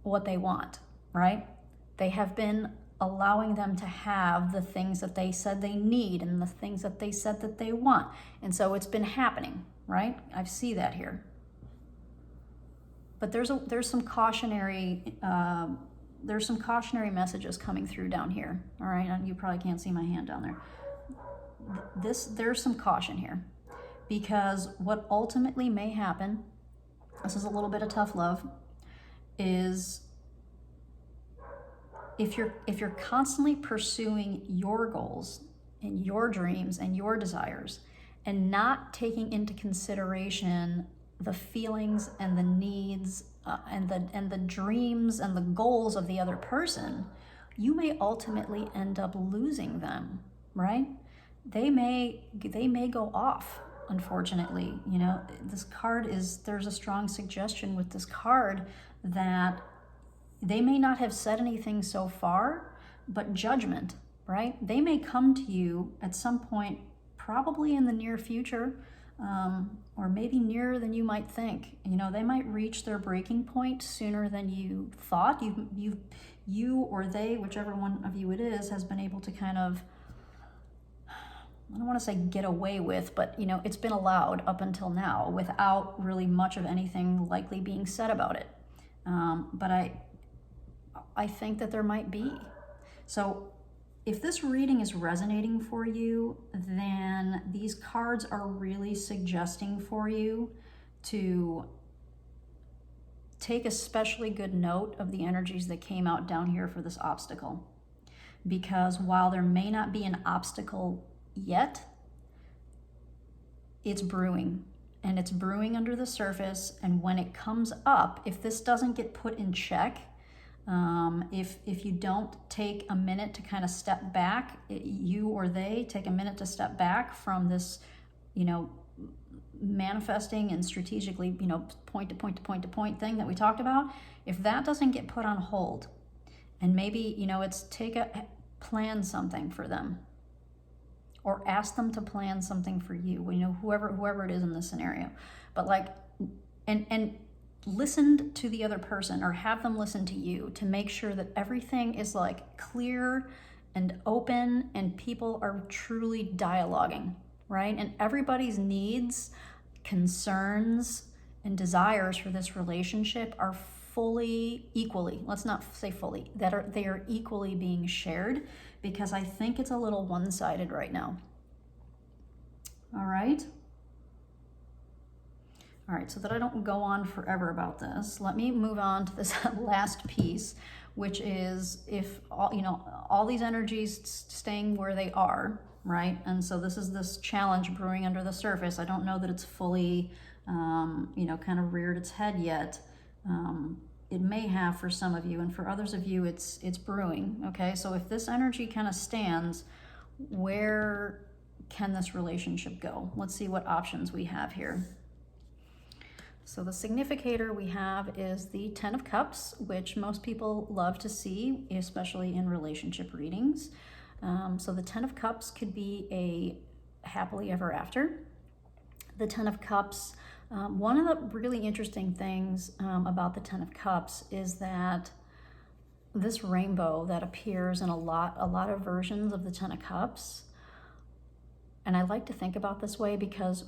what they want, right? They have been allowing them to have the things that they said they need and the things that they said that they want. And so it's been happening, right? I see that here. But there's some cautionary messages coming through down here. All right, you probably can't see my hand down there. There's some caution here, because what ultimately may happen, this is a little bit of tough love, is if you're constantly pursuing your goals and your dreams and your desires and not taking into consideration the feelings and the needs and the dreams and the goals of the other person, you may ultimately end up losing them, right? They may go off, unfortunately. You know, this card there's a strong suggestion with this card that they may not have said anything so far, but judgment, right? They may come to you at some point, probably in the near future, or maybe nearer than you might think. You know, they might reach their breaking point sooner than you thought. You or they, whichever one of you it is, has been able to kind of, I don't want to say get away with, but you know, it's been allowed up until now without really much of anything likely being said about it. But I think that there might be. So if this reading is resonating for you, then these cards are really suggesting for you to take especially good note of the energies that came out down here for this obstacle. Because while there may not be an obstacle yet, it's brewing. And it's brewing under the surface. And when it comes up, if this doesn't get put in check, if you don't take a minute to kind of step back, you or they take a minute to step back from this, you know, manifesting and strategically, you know, point to point to point to point thing that we talked about, if that doesn't get put on hold, and maybe, you know, it's plan something for them, or ask them to plan something for you, you know, whoever it is in this scenario, but like, and listen to the other person, or have them listen to you, to make sure that everything is like clear and open and people are truly dialoguing, right? And everybody's needs, concerns, and desires for this relationship are equally, let's not say fully, they are equally being shared, because I think it's a little one-sided right now. All right, so that I don't go on forever about this, let me move on to this last piece, which is if all these energies staying where they are, right? And so this is this challenge brewing under the surface. I don't know that it's fully, kind of reared its head yet. It may have for some of you, and for others of you, it's brewing. Okay, so if this energy kind of stands, where can this relationship go? Let's see what options we have here. So the significator we have is the Ten of Cups, which most people love to see, especially in relationship readings. So the Ten of Cups could be a happily ever after. The Ten of Cups, one of the really interesting things about the Ten of Cups is that this rainbow that appears in a lot of versions of the Ten of Cups, and I like to think about this way because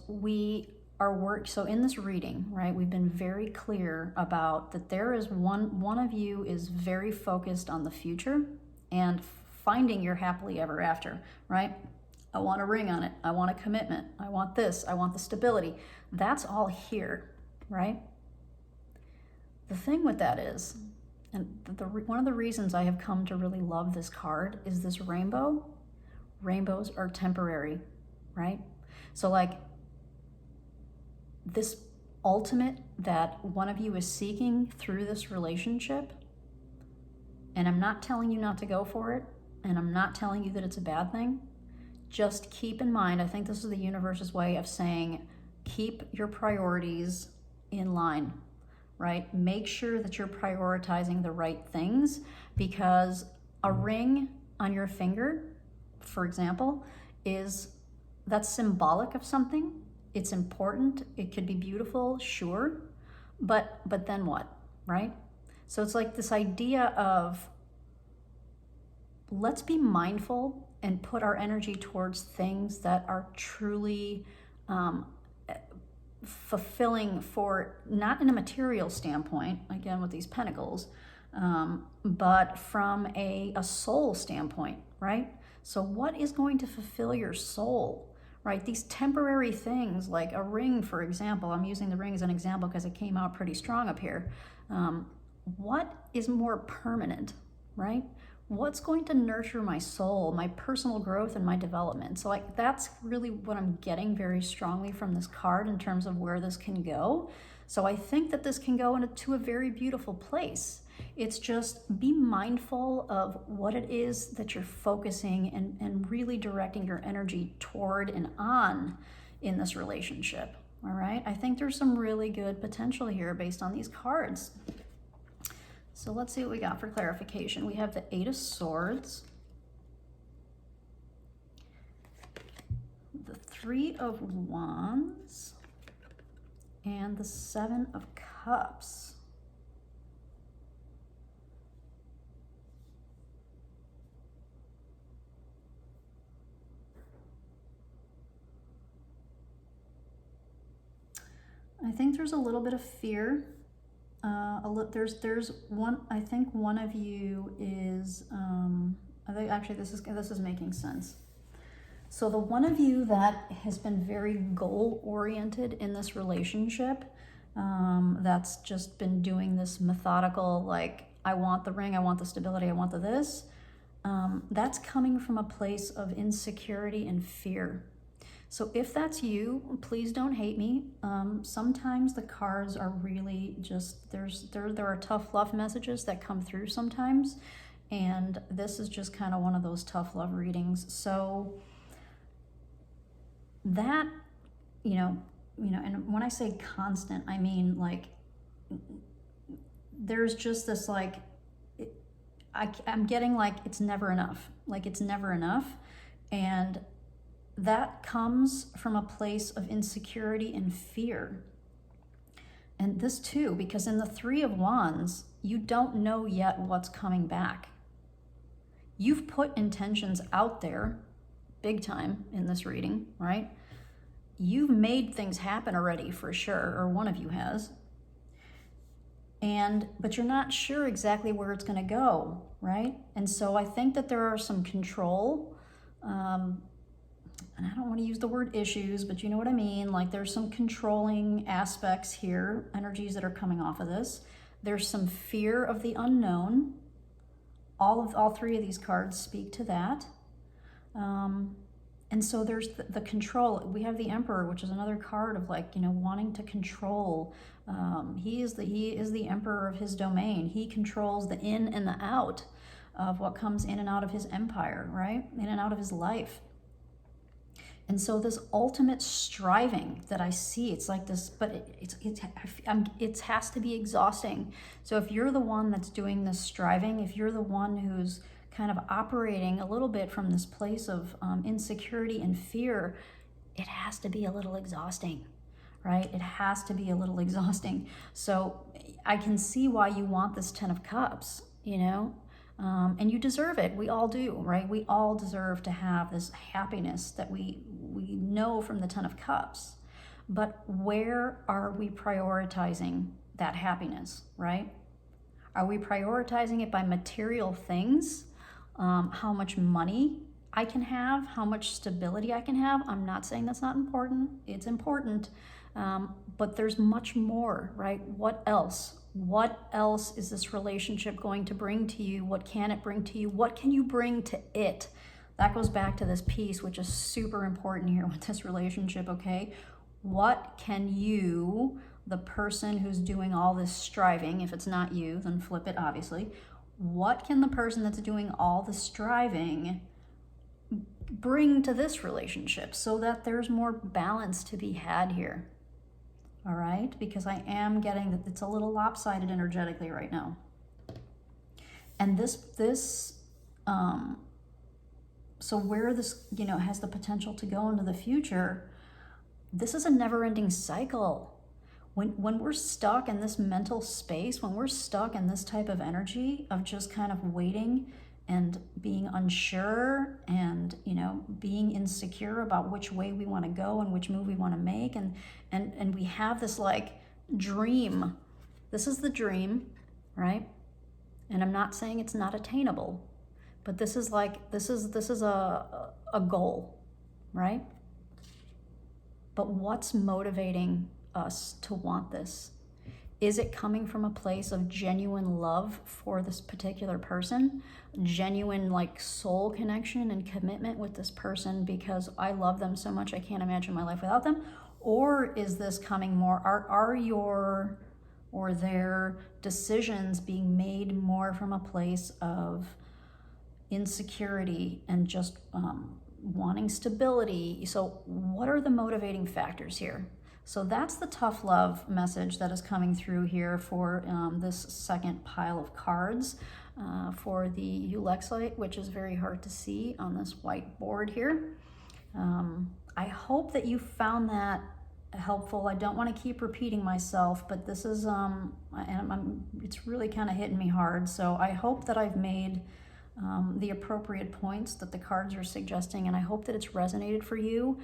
so in this reading, right, we've been very clear about that there is one of you is very focused on the future and finding your happily ever after, right? I want a ring on it. I want a commitment. I want this. I want the stability. That's all here, right? The thing with that is, and one of the reasons I have come to really love this card is this rainbow. Rainbows are temporary, right? So like this ultimate that one of you is seeking through this relationship, and I'm not telling you not to go for it, and I'm not telling you that it's a bad thing. Just keep in mind, I think this is the universe's way of saying, keep your priorities in line, right? Make sure that you're prioritizing the right things, because a ring on your finger, for example, that's symbolic of something. It's important. It could be beautiful, sure, but then what, right? So it's like this idea of, let's be mindful and put our energy towards things that are truly fulfilling, for not in a material standpoint, again with these pentacles, but from a soul standpoint, right? So what is going to fulfill your soul, right? These temporary things like a ring, for example, I'm using the ring as an example because it came out pretty strong up here. What is more permanent, right? what's going to nurture my soul, my personal growth, and my development. So like that's really what I'm getting very strongly from this card in terms of where this can go. So I think that this can go into a very beautiful place. It's just be mindful of what it is that you're focusing and really directing your energy toward and on in this relationship. All right, I think there's some really good potential here based on these cards. So let's see what we got for clarification. We have the Eight of Swords, the Three of Wands, and the Seven of Cups. I think there's a little bit of fear. There's one. I think one of you is. I think actually this is making sense. So the one of you that has been very goal oriented in this relationship, that's just been doing this methodical, like I want the ring, I want the stability, I want the this. That's coming from a place of insecurity and fear. So if that's you, please don't hate me. Sometimes the cards are really just, there are tough love messages that come through sometimes. And this is just kind of one of those tough love readings. So that, and when I say constant, I mean like, there's just this like, I'm getting like, it's never enough. Like it's never enough. And that comes from a place of insecurity and fear. And this too, because in the Three of Wands, you don't know yet what's coming back. You've put intentions out there big time in this reading, right? You've made things happen already for sure, or one of you has. But you're not sure exactly where it's going to go, right? And so I think that there are some control, and I don't want to use the word issues, but you know what I mean? Like there's some controlling aspects here, energies that are coming off of this. There's some fear of the unknown. All three of these cards speak to that. And so there's the control. We have the Emperor, which is another card of like, wanting to control. He is the emperor of his domain. He controls the in and the out of what comes in and out of his empire, right? In and out of his life. And so this ultimate striving that I see, it's like this, but it has to be exhausting. So if you're the one that's doing this striving, if you're the one who's kind of operating a little bit from this place of insecurity and fear, it has to be a little exhausting, right? It has to be a little exhausting. So I can see why you want this Ten of Cups, and you deserve it. We all do, right? We all deserve to have this happiness that we know from the Ten of Cups. But where are we prioritizing that happiness, right? Are we prioritizing it by material things? How much money I can have, how much stability I can have? I'm not saying that's not important. It's important. But there's much more, right? What else? What else is this relationship going to bring to you? What can it bring to you? What can you bring to it? That goes back to this piece, which is super important here with this relationship, okay? What can you, the person who's doing all this striving, if it's not you, then flip it, obviously. What can the person that's doing all the striving bring to this relationship so that there's more balance to be had here? All right, because I am getting that it's a little lopsided energetically right now. And so where this, has the potential to go into the future, this is a never-ending cycle. When we're stuck in this mental space, when we're stuck in this type of energy of just kind of waiting and being unsure and, being insecure about which way we want to go and which move we want to make. And we have this like dream. This is the dream, right? And I'm not saying it's not attainable, but this is a goal, right? But what's motivating us to want this? Is it coming from a place of genuine love for this particular person? Genuine like soul connection and commitment with this person because I love them so much I can't imagine my life without them? Or is this coming more, are your or their decisions being made more from a place of insecurity and just wanting stability? So what are the motivating factors here? So that's the tough love message that is coming through here for this second pile of cards for the Ulexite, which is very hard to see on this white board here. I hope that you found that helpful. I don't want to keep repeating myself, but this is, it's really kind of hitting me hard. So I hope that I've made the appropriate points that the cards are suggesting, and I hope that it's resonated for you,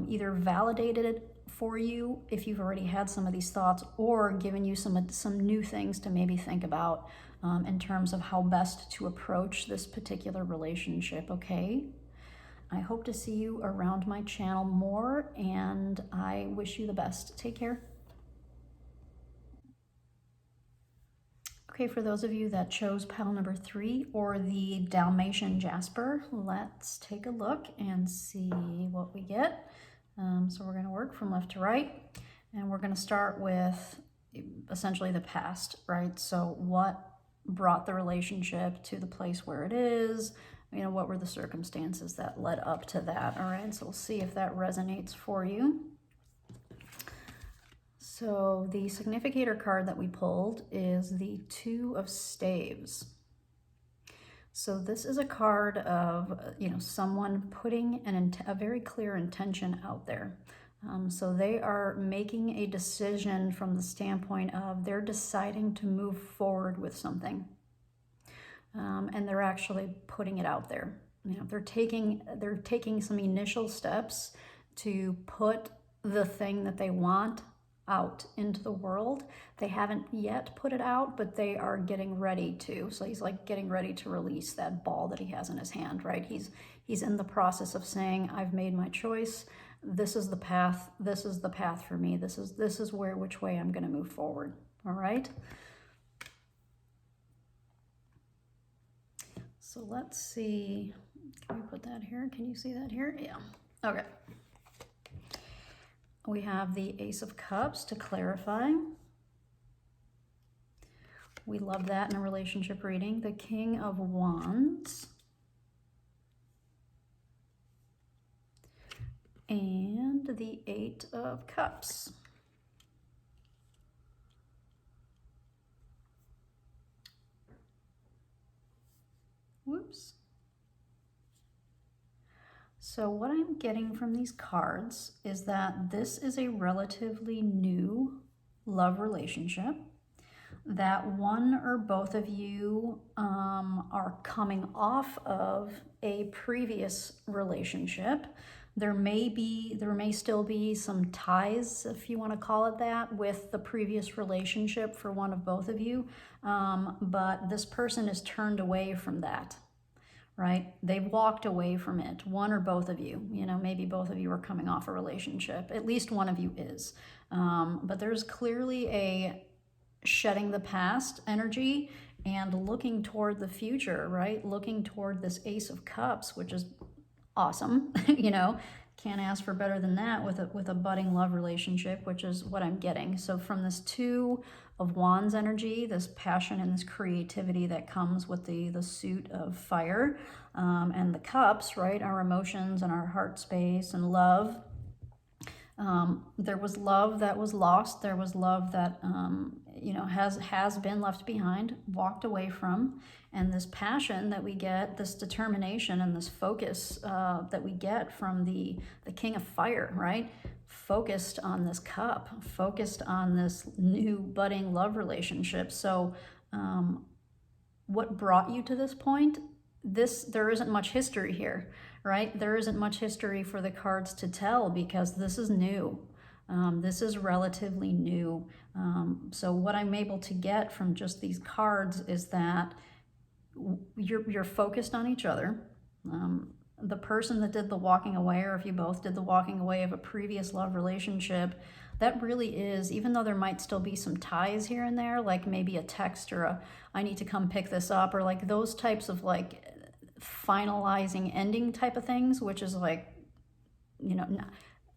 either validated it for you if you've already had some of these thoughts, or given you some new things to maybe think about in terms of how best to approach this particular relationship, okay? I hope to see you around my channel more, and I wish you the best. Take care. Okay, for those of you that chose pile number 3 or the Dalmation Jasper, let's take a look and see what we get. So we're going to work from left to right, and we're going to start with essentially the past, right? So what brought the relationship to the place where it is? You know, what were the circumstances that led up to that? All right, so we'll see if that resonates for you. So the significator card that we pulled is the 2 of Staves. So this is a card of, you know, someone putting a very clear intention out there. So they are making a decision from the standpoint of they're deciding to move forward with something. And they're actually putting it out there. You know, they're taking some initial steps to put the thing that they want out into the world. They haven't yet put it out, but they are getting ready to. So he's like getting ready to release that ball that he has in his hand, right? He's in the process of saying, I've made my choice. This is the path. This is the path for me. This is which way I'm going to move forward. All right. So let's see. Can we put that here? Can you see that here? Yeah. Okay. We have the Ace of Cups to clarify. We love that in a relationship reading. The King of Wands. And the 8 of Cups. Whoops. So what I'm getting from these cards is that this is a relatively new love relationship, that one or both of you are coming off of a previous relationship. There may still be some ties, if you want to call it that, with the previous relationship for one of both of you, but this person is turned away from that. Right? They've walked away from it, one or both of you. You know, maybe both of you are coming off a relationship. At least one of you is. But there's clearly a shedding the past energy and looking toward the future, right? Looking toward this Ace of Cups, which is awesome. You know, can't ask for better than that with a budding love relationship, which is what I'm getting. So from this 2 of Wands energy, this passion and this creativity that comes with the suit of fire, and the cups, right? Our emotions and our heart space and love. There was love that was lost. There was love that, you know, has been left behind, walked away from. And this passion that we get, this determination and this focus that we get from the King of Fire, right? Focused on this cup, focused on this new budding love relationship. So what brought you to this point? There isn't much history here, right? There isn't much history for the cards to tell because this is new. This is relatively new. So what I'm able to get from just these cards is that you're focused on each other. the person that did the walking away, or if you both did the walking away of a previous love relationship, that really is, even though there might still be some ties here and there, like maybe a text or a, I need to come pick this up, or like those types of like finalizing ending type of things, which is like, you know,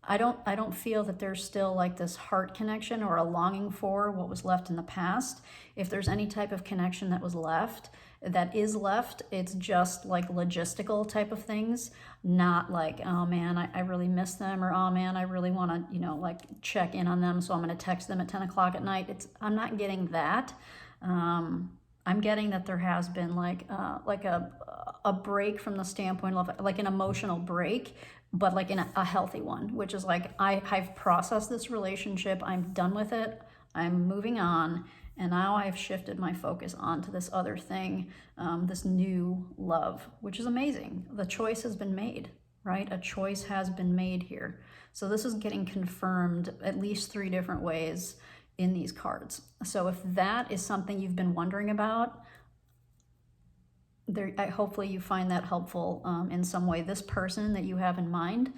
I don't feel that there's still like this heart connection or a longing for what was left in the past. If there's any type of connection that was left, that is left, it's just like logistical type of things, not like, oh man, I really miss them, or oh man, I really want to, you know, like check in on them, so I'm going to text them at 10 o'clock at night. I'm not getting that. I'm getting that there has been like a break from the standpoint of like an emotional break, but like in a healthy one, which is like, I've processed this relationship, I'm done with it, I'm moving on, and now I've shifted my focus onto this other thing, this new love, which is amazing. The choice has been made, right? A choice has been made here. So this is getting confirmed at least 3 different ways in these cards. So if that is something you've been wondering about, hopefully you find that helpful in some way. This person that you have in mind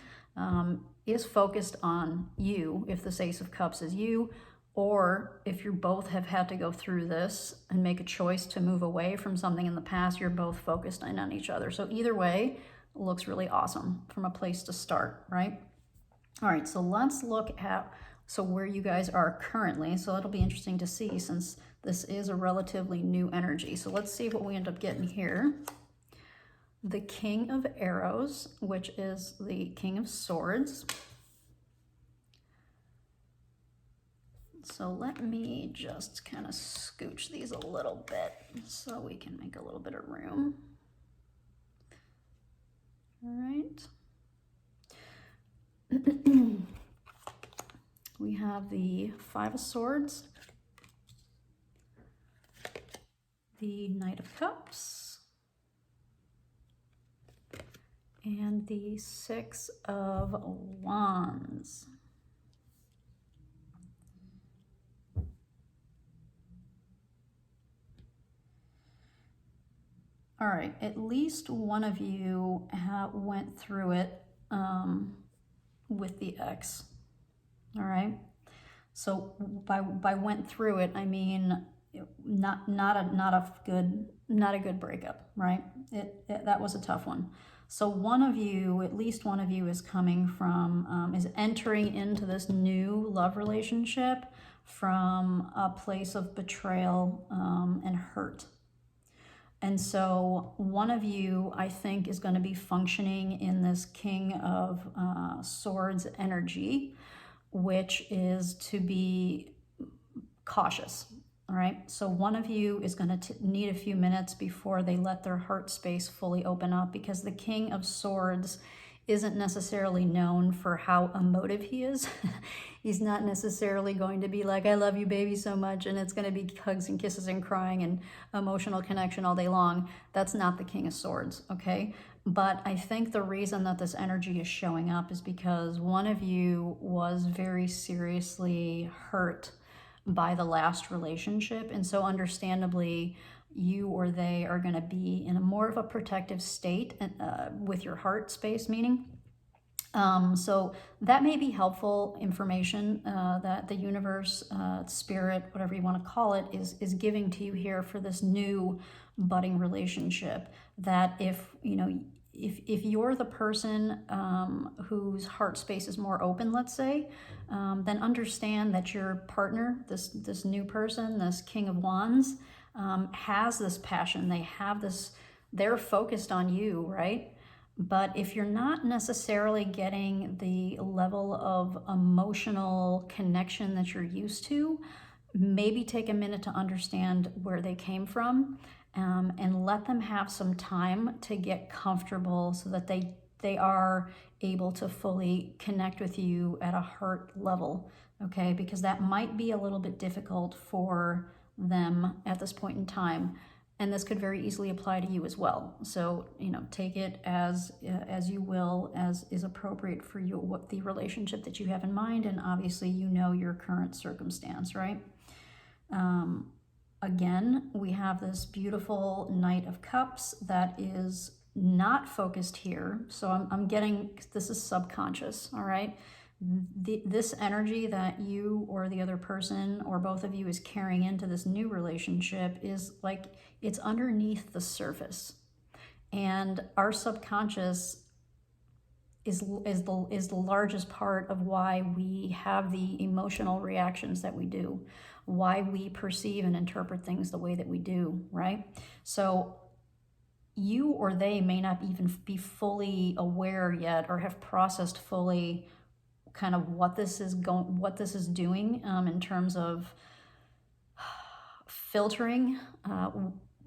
is focused on you, if this Ace of Cups is you, or if you both have had to go through this and make a choice to move away from something in the past, you're both focused on each other. So either way, looks really awesome from a place to start, right? All right, so let's look at where you guys are currently. So that'll be interesting to see, since this is a relatively new energy. So let's see what we end up getting here. The King of Arrows, which is the King of Swords. So let me just kind of scooch these a little bit so we can make a little bit of room. All right. We have the 5 of Swords, the Knight of Cups, and the 6 of Wands. All right, at least one of you went through it with the ex. All right, so by went through it, I mean not a good breakup, right? That was a tough one. So one of you, at least one of you, is coming from is entering into this new love relationship from a place of betrayal and hurt. And so one of you, I think, is going to be functioning in this King of Swords energy, which is to be cautious. All right, so one of you is going to need a few minutes before they let their heart space fully open up, because the King of Swords isn't necessarily known for how emotive he is. He's not necessarily going to be like, I love you, baby, so much, and it's going to be hugs and kisses and crying and emotional connection all day long. That's not the King of Swords, okay? But I think the reason that this energy is showing up is because one of you was very seriously hurt by the last relationship, and so understandably you or they are going to be in a more of a protective state with your heart space, meaning so that may be helpful information that the universe, spirit, whatever you want to call it, is giving to you here for this new budding relationship. That if you're the person whose heart space is more open, let's say, then understand that your partner, this new person, this King of Wands, has this passion. They have this, they're focused on you, right? But if you're not necessarily getting the level of emotional connection that you're used to, maybe take a minute to understand where they came from, and let them have some time to get comfortable so that they are able to fully connect with you at a heart level, okay? Because that might be a little bit difficult for them at this point in time. And this could very easily apply to you as well. So, take it as you will, as is appropriate for you, what the relationship that you have in mind, and obviously your current circumstance, right? Again, we have this beautiful Knight of Cups that is not focused here. So I'm getting, this is subconscious, all right? This energy that you or the other person or both of you is carrying into this new relationship is like, it's underneath the surface. And our subconscious is the largest part of why we have the emotional reactions that we do, why we perceive and interpret things the way that we do, right? So you or they may not even be fully aware yet or have processed fully kind of what this is doing in terms of filtering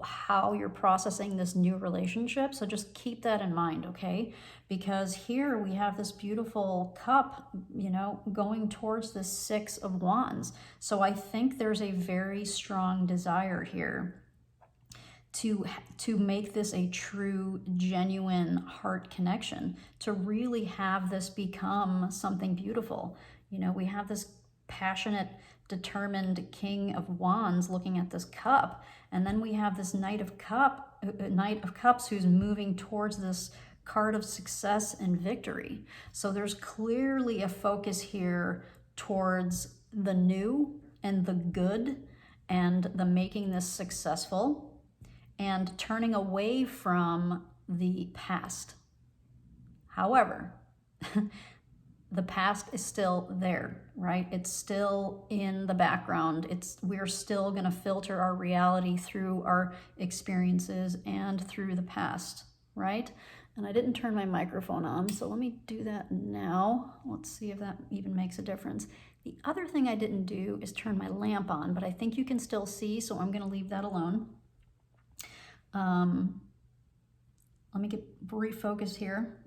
how you're processing this new relationship. So just keep that in mind, okay? Because here we have this beautiful cup, you know, going towards the Six of Wands. So I think there's a very strong desire here to make this a true, genuine heart connection, to really have this become something beautiful. You know, we have this passionate, determined King of Wands looking at this cup, and then we have this Knight of Cups who's moving towards this card of success and victory. So there's clearly a focus here towards the new and the good and the making this successful, and turning away from the past. However, the past is still there, right? It's still in the background. We're still going to filter our reality through our experiences and through the past, right? And I didn't turn my microphone on, so let me do that now. Let's see if that even makes a difference. The other thing I didn't do is turn my lamp on, but I think you can still see, so I'm going to leave that alone. Let me get refocused here.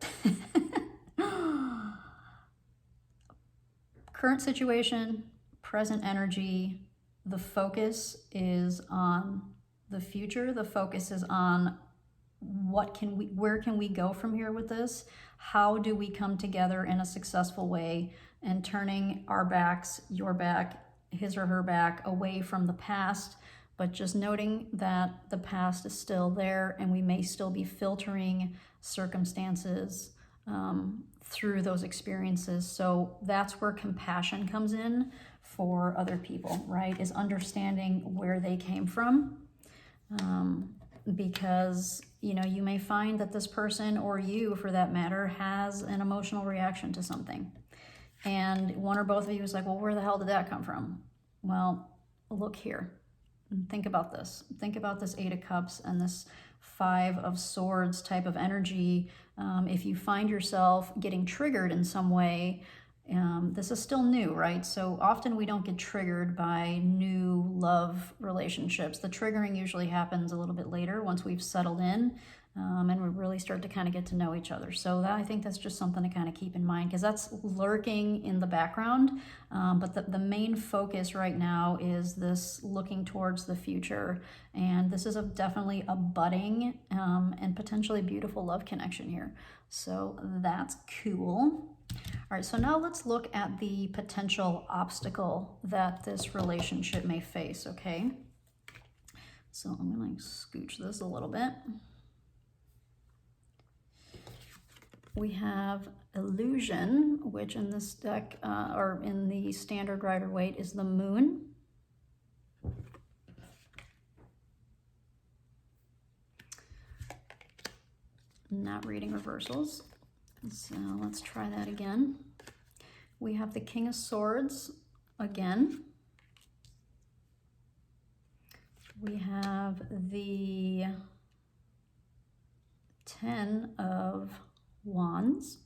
Current situation, present energy, the focus is on the future. The focus is on where can we go from here with this? How do we come together in a successful way, and turning our backs, your back, his or her back, away from the past, but just noting that the past is still there and we may still be filtering circumstances through those experiences. So that's where compassion comes in for other people, right? Is understanding where they came from. Because, you know, you may find that this person, or you for that matter, has an emotional reaction to something. And one or both of you is like, well, where the hell did that come from? Well, look here. Think about this. Think about this Eight of Cups and this Five of Swords type of energy. If you find yourself getting triggered in some way, this is still new, right? So often we don't get triggered by new love relationships. The triggering usually happens a little bit later once we've settled in and we really start to kind of get to know each other. So I think that's just something to kind of keep in mind, because that's lurking in the background. But the main focus right now is this looking towards the future. And this is definitely a budding and potentially beautiful love connection here. So that's cool. All right, so now let's look at the potential obstacle that this relationship may face, okay? So I'm going to scooch this a little bit. We have illusion, which in this deck, or in the standard Rider-Waite, is the moon. Not reading reversals. So let's try that again. We have the King of Swords again. We have the Ten of Wands.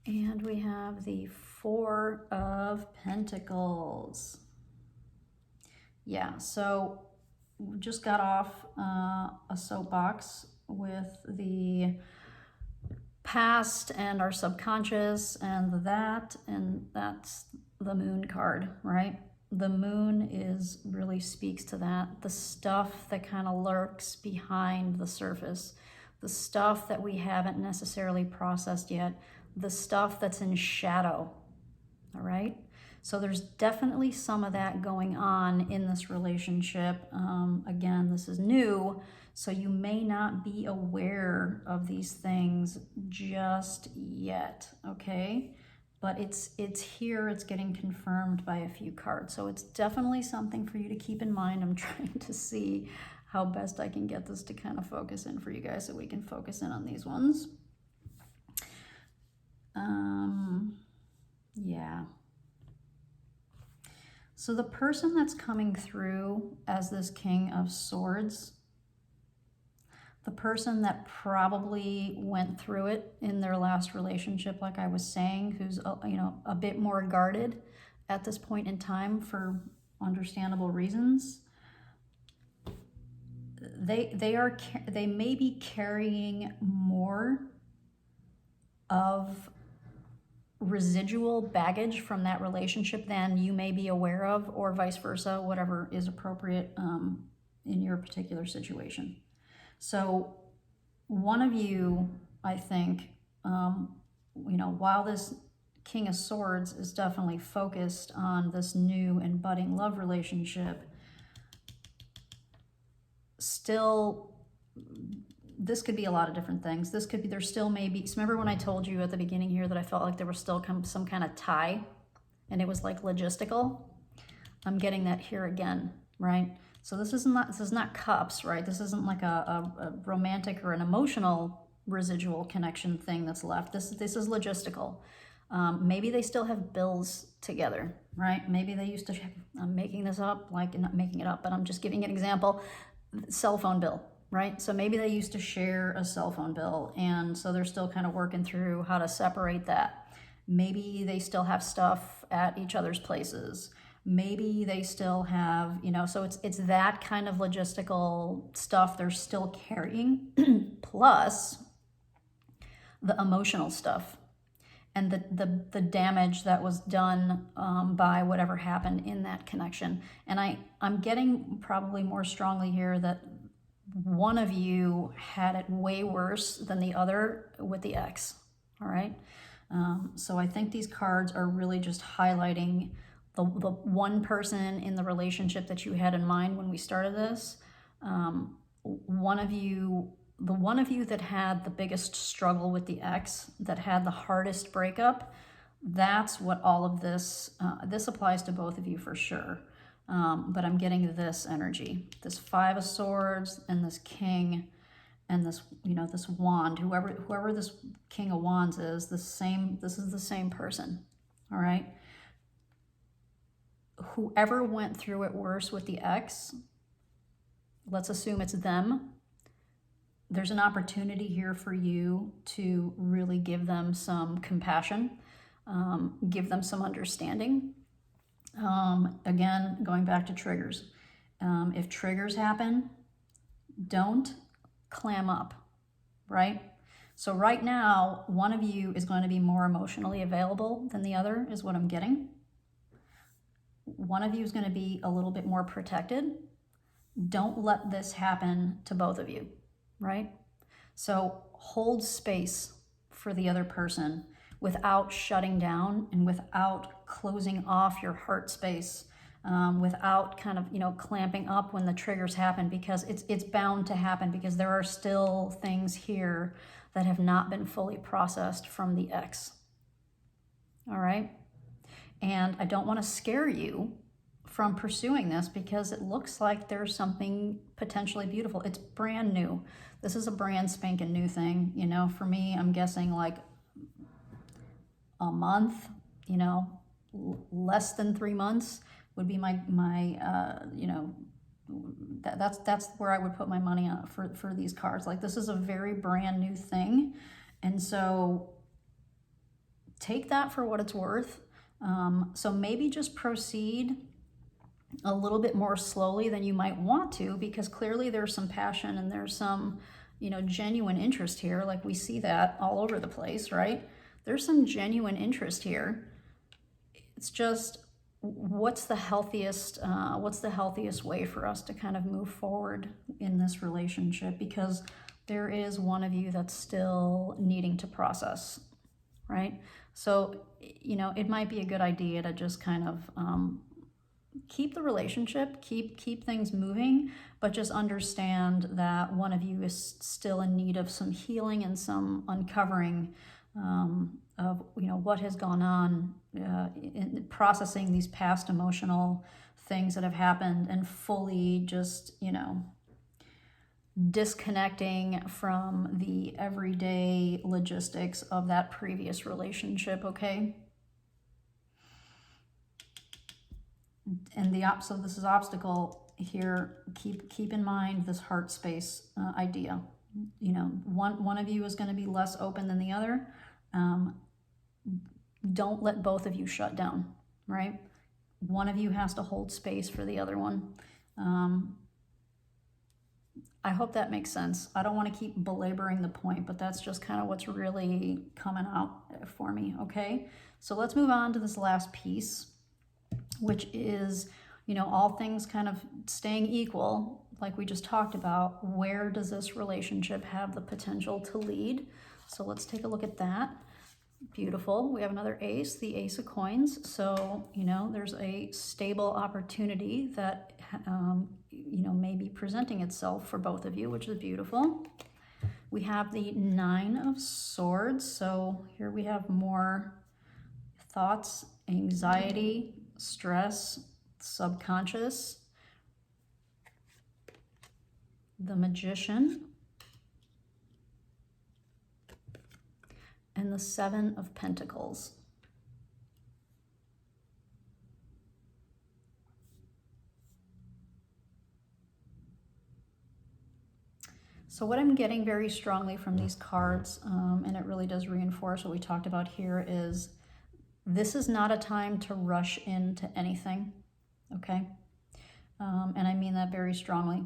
And we have the Four of Pentacles. Yeah, so we just got off a soapbox with the past and our subconscious and that's the moon card, right? The moon really speaks to that, the stuff that kind of lurks behind the surface, the stuff that we haven't necessarily processed yet, the stuff that's in shadow, all right? So there's definitely some of that going on in this relationship. Again, this is new, so you may not be aware of these things just yet, okay? But it's here, it's getting confirmed by a few cards. So it's definitely something for you to keep in mind. I'm trying to see how best I can get this to kind of focus in for you guys so we can focus in on these ones. Yeah. So the person that's coming through as this King of Swords, the person that probably went through it in their last relationship, like I was saying, who's a bit more guarded at this point in time for understandable reasons, they may be carrying more of residual baggage from that relationship than you may be aware of, or vice versa, whatever is appropriate in your particular situation. So one of you, I think, while this King of Swords is definitely focused on this new and budding love relationship, still, this could be a lot of different things. This could be, there still may be, remember when I told you at the beginning here that I felt like there was still some kind of tie and it was like logistical? I'm getting that here again, right? So this is not cups, right? This isn't like a romantic or an emotional residual connection thing that's left. This is logistical. Maybe they still have bills together, right? Maybe they used to, I'm making this up, like not making it up, but I'm just giving an example, cell phone bill. Right? So maybe they used to share a cell phone bill, and so they're still kind of working through how to separate that. Maybe they still have stuff at each other's places. Maybe they still have, so it's that kind of logistical stuff they're still carrying, plus the emotional stuff and the damage that was done by whatever happened in that connection. And I'm getting probably more strongly here that one of you had it way worse than the other with the ex, all right? So I think these cards are really just highlighting the one person in the relationship that you had in mind when we started this. One of you that had the biggest struggle with the ex, that had the hardest breakup, that's what all of this applies to both of you for sure. But I'm getting this energy, this Five of Swords and this King and this, this Wand, whoever this King of Wands is, this is the same person, all right? Whoever went through it worse with the ex, let's assume it's them. There's an opportunity here for you to really give them some compassion, give them some understanding. Again, going back to triggers. If triggers happen, don't clam up, right? So right now, one of you is going to be more emotionally available than the other, is what I'm getting. One of you is going to be a little bit more protected. Don't let this happen to both of you, right? So hold space for the other person without shutting down and without closing off your heart space, without kind of, clamping up when the triggers happen, because it's bound to happen, because there are still things here that have not been fully processed from the ex. All right? And I don't want to scare you from pursuing this, because it looks like there's something potentially beautiful. It's brand new. This is a brand spanking new thing. For me, I'm guessing like a month, less than 3 months would be my that's where I would put my money on for these cards. Like, this is a very brand new thing. And so take that for what it's worth. So maybe just proceed a little bit more slowly than you might want to, because clearly there's some passion and there's some, genuine interest here. Like, we see that all over the place, right? There's some genuine interest here. It's just, what's the healthiest way for us to kind of move forward in this relationship? Because there is one of you that's still needing to process. right? So, it might be a good idea to just kind of keep the relationship, keep things moving, but just understand that one of you is still in need of some healing and some uncovering of what has gone on, in processing these past emotional things that have happened, and fully just disconnecting from the everyday logistics of that previous relationship. Okay. And so this is obstacle here. Keep in mind this heart space idea. One of you is going to be less open than the other. Don't let both of you shut down, right? One of you has to hold space for the other one. I hope that makes sense. I don't want to keep belaboring the point, but that's just kind of what's really coming out for me, okay? So let's move on to this last piece, which is, all things kind of staying equal, like we just talked about. Where does this relationship have the potential to lead? So let's take a look at that. Beautiful. We have another ace, the Ace of Coins. So, there's a stable opportunity that, may be presenting itself for both of you, which is beautiful. We have the Nine of Swords. So here we have more thoughts, anxiety, stress, subconscious. The Magician. And the Seven of Pentacles. So what I'm getting very strongly from these cards, and it really does reinforce what we talked about here, is this is not a time to rush into anything, okay? And I mean that very strongly.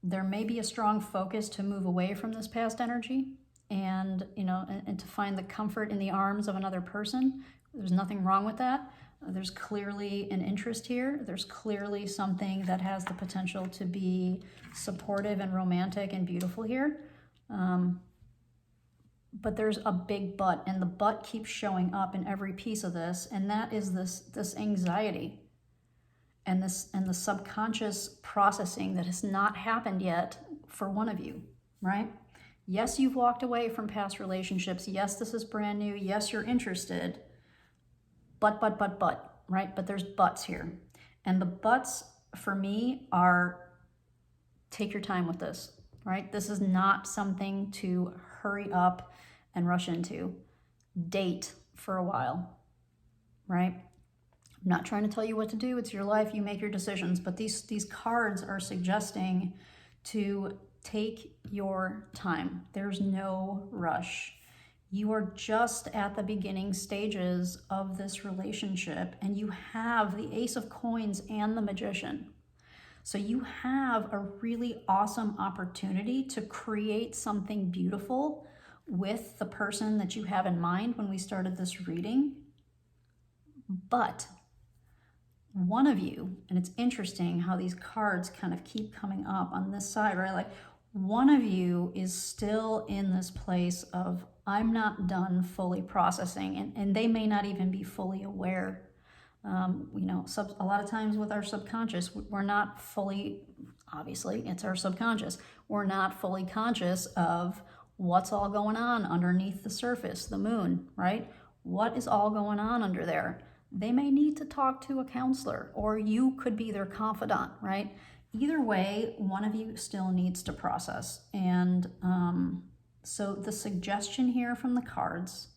There may be a strong focus to move away from this past energy and to find the comfort in the arms of another person. There's nothing wrong with that. There's clearly an interest here. There's clearly something that has the potential to be supportive and romantic and beautiful here. But there's a big but, and the but keeps showing up in every piece of this, and that is this anxiety and the subconscious processing that has not happened yet for one of you, right? Yes, you've walked away from past relationships. Yes, this is brand new. Yes, you're interested. But, right? But there's buts here. And the buts for me are, take your time with this, right? This is not something to hurry up and rush into. Date for a while, right? I'm not trying to tell you what to do. It's your life. You make your decisions. But these cards are suggesting to take your time. There's no rush. You are just at the beginning stages of this relationship, and you have the Ace of Coins and the Magician. So you have a really awesome opportunity to create something beautiful with the person that you have in mind when we started this reading. But one of you, and it's interesting how these cards kind of keep coming up on this side, right? Like one of you is still in this place of, I'm not done fully processing, and they may not even be fully aware. A lot of times with our subconscious, we're not fully, obviously, it's our subconscious. We're not fully conscious of what's all going on underneath the surface, the moon, right? What is all going on under there? They may need to talk to a counselor, or you could be their confidant, right? Either way, one of you still needs to process. And so the suggestion here from the cards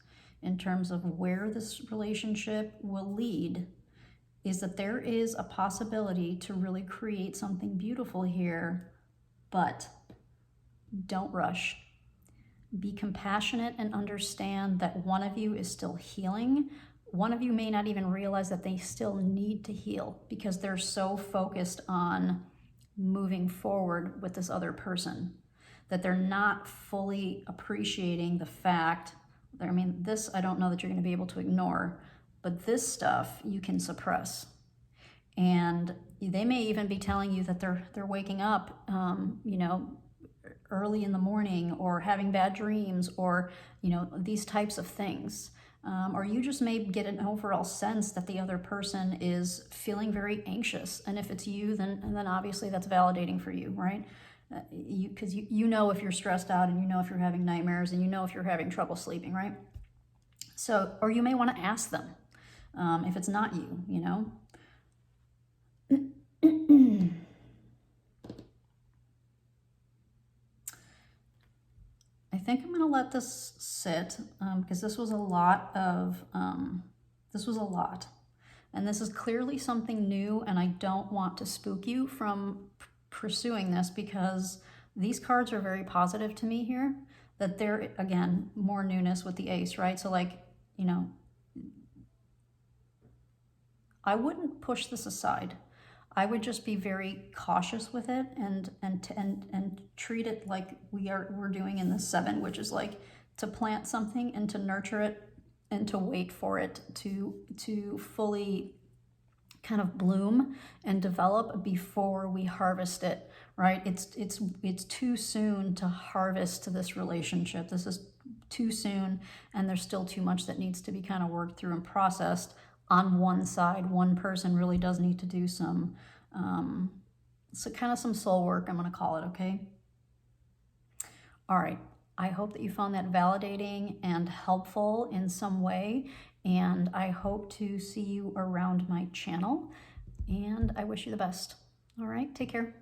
in terms of where this relationship will lead is that there is a possibility to really create something beautiful here, but don't rush. Be compassionate and understand that one of you is still healing. One of you may not even realize that they still need to heal because they're so focused on moving forward with this other person that they're not fully appreciating the fact that, this I don't know that you're going to be able to ignore, but this stuff you can suppress. And they may even be telling you that they're waking up, early in the morning, or having bad dreams, or, you know, these types of things. Or you just may get an overall sense that the other person is feeling very anxious. And if it's you, then obviously that's validating for you, right? Because you know if you're stressed out, and you know if you're having nightmares, and you know if you're having trouble sleeping, right? So, or you may want to ask them if it's not you, you know? I think I'm going to let this sit because this was a lot. And this is clearly something new, and I don't want to spook you from pursuing this, because these cards are very positive to me here, that they're, again, more newness with the ace, right? So like, you know, I wouldn't push this aside. I would just be very cautious with it, and treat it like we're doing in the 7, which is like to plant something and to nurture it and to wait for it to fully kind of bloom and develop before we harvest it, right? It's too soon to harvest this relationship. This is too soon, and there's still too much that needs to be kind of worked through and processed on one side. One person really does need to do some kind of some soul work, I'm going to call it, okay? All right. I hope that you found that validating and helpful in some way, and I hope to see you around my channel, and I wish you the best. All right, take care.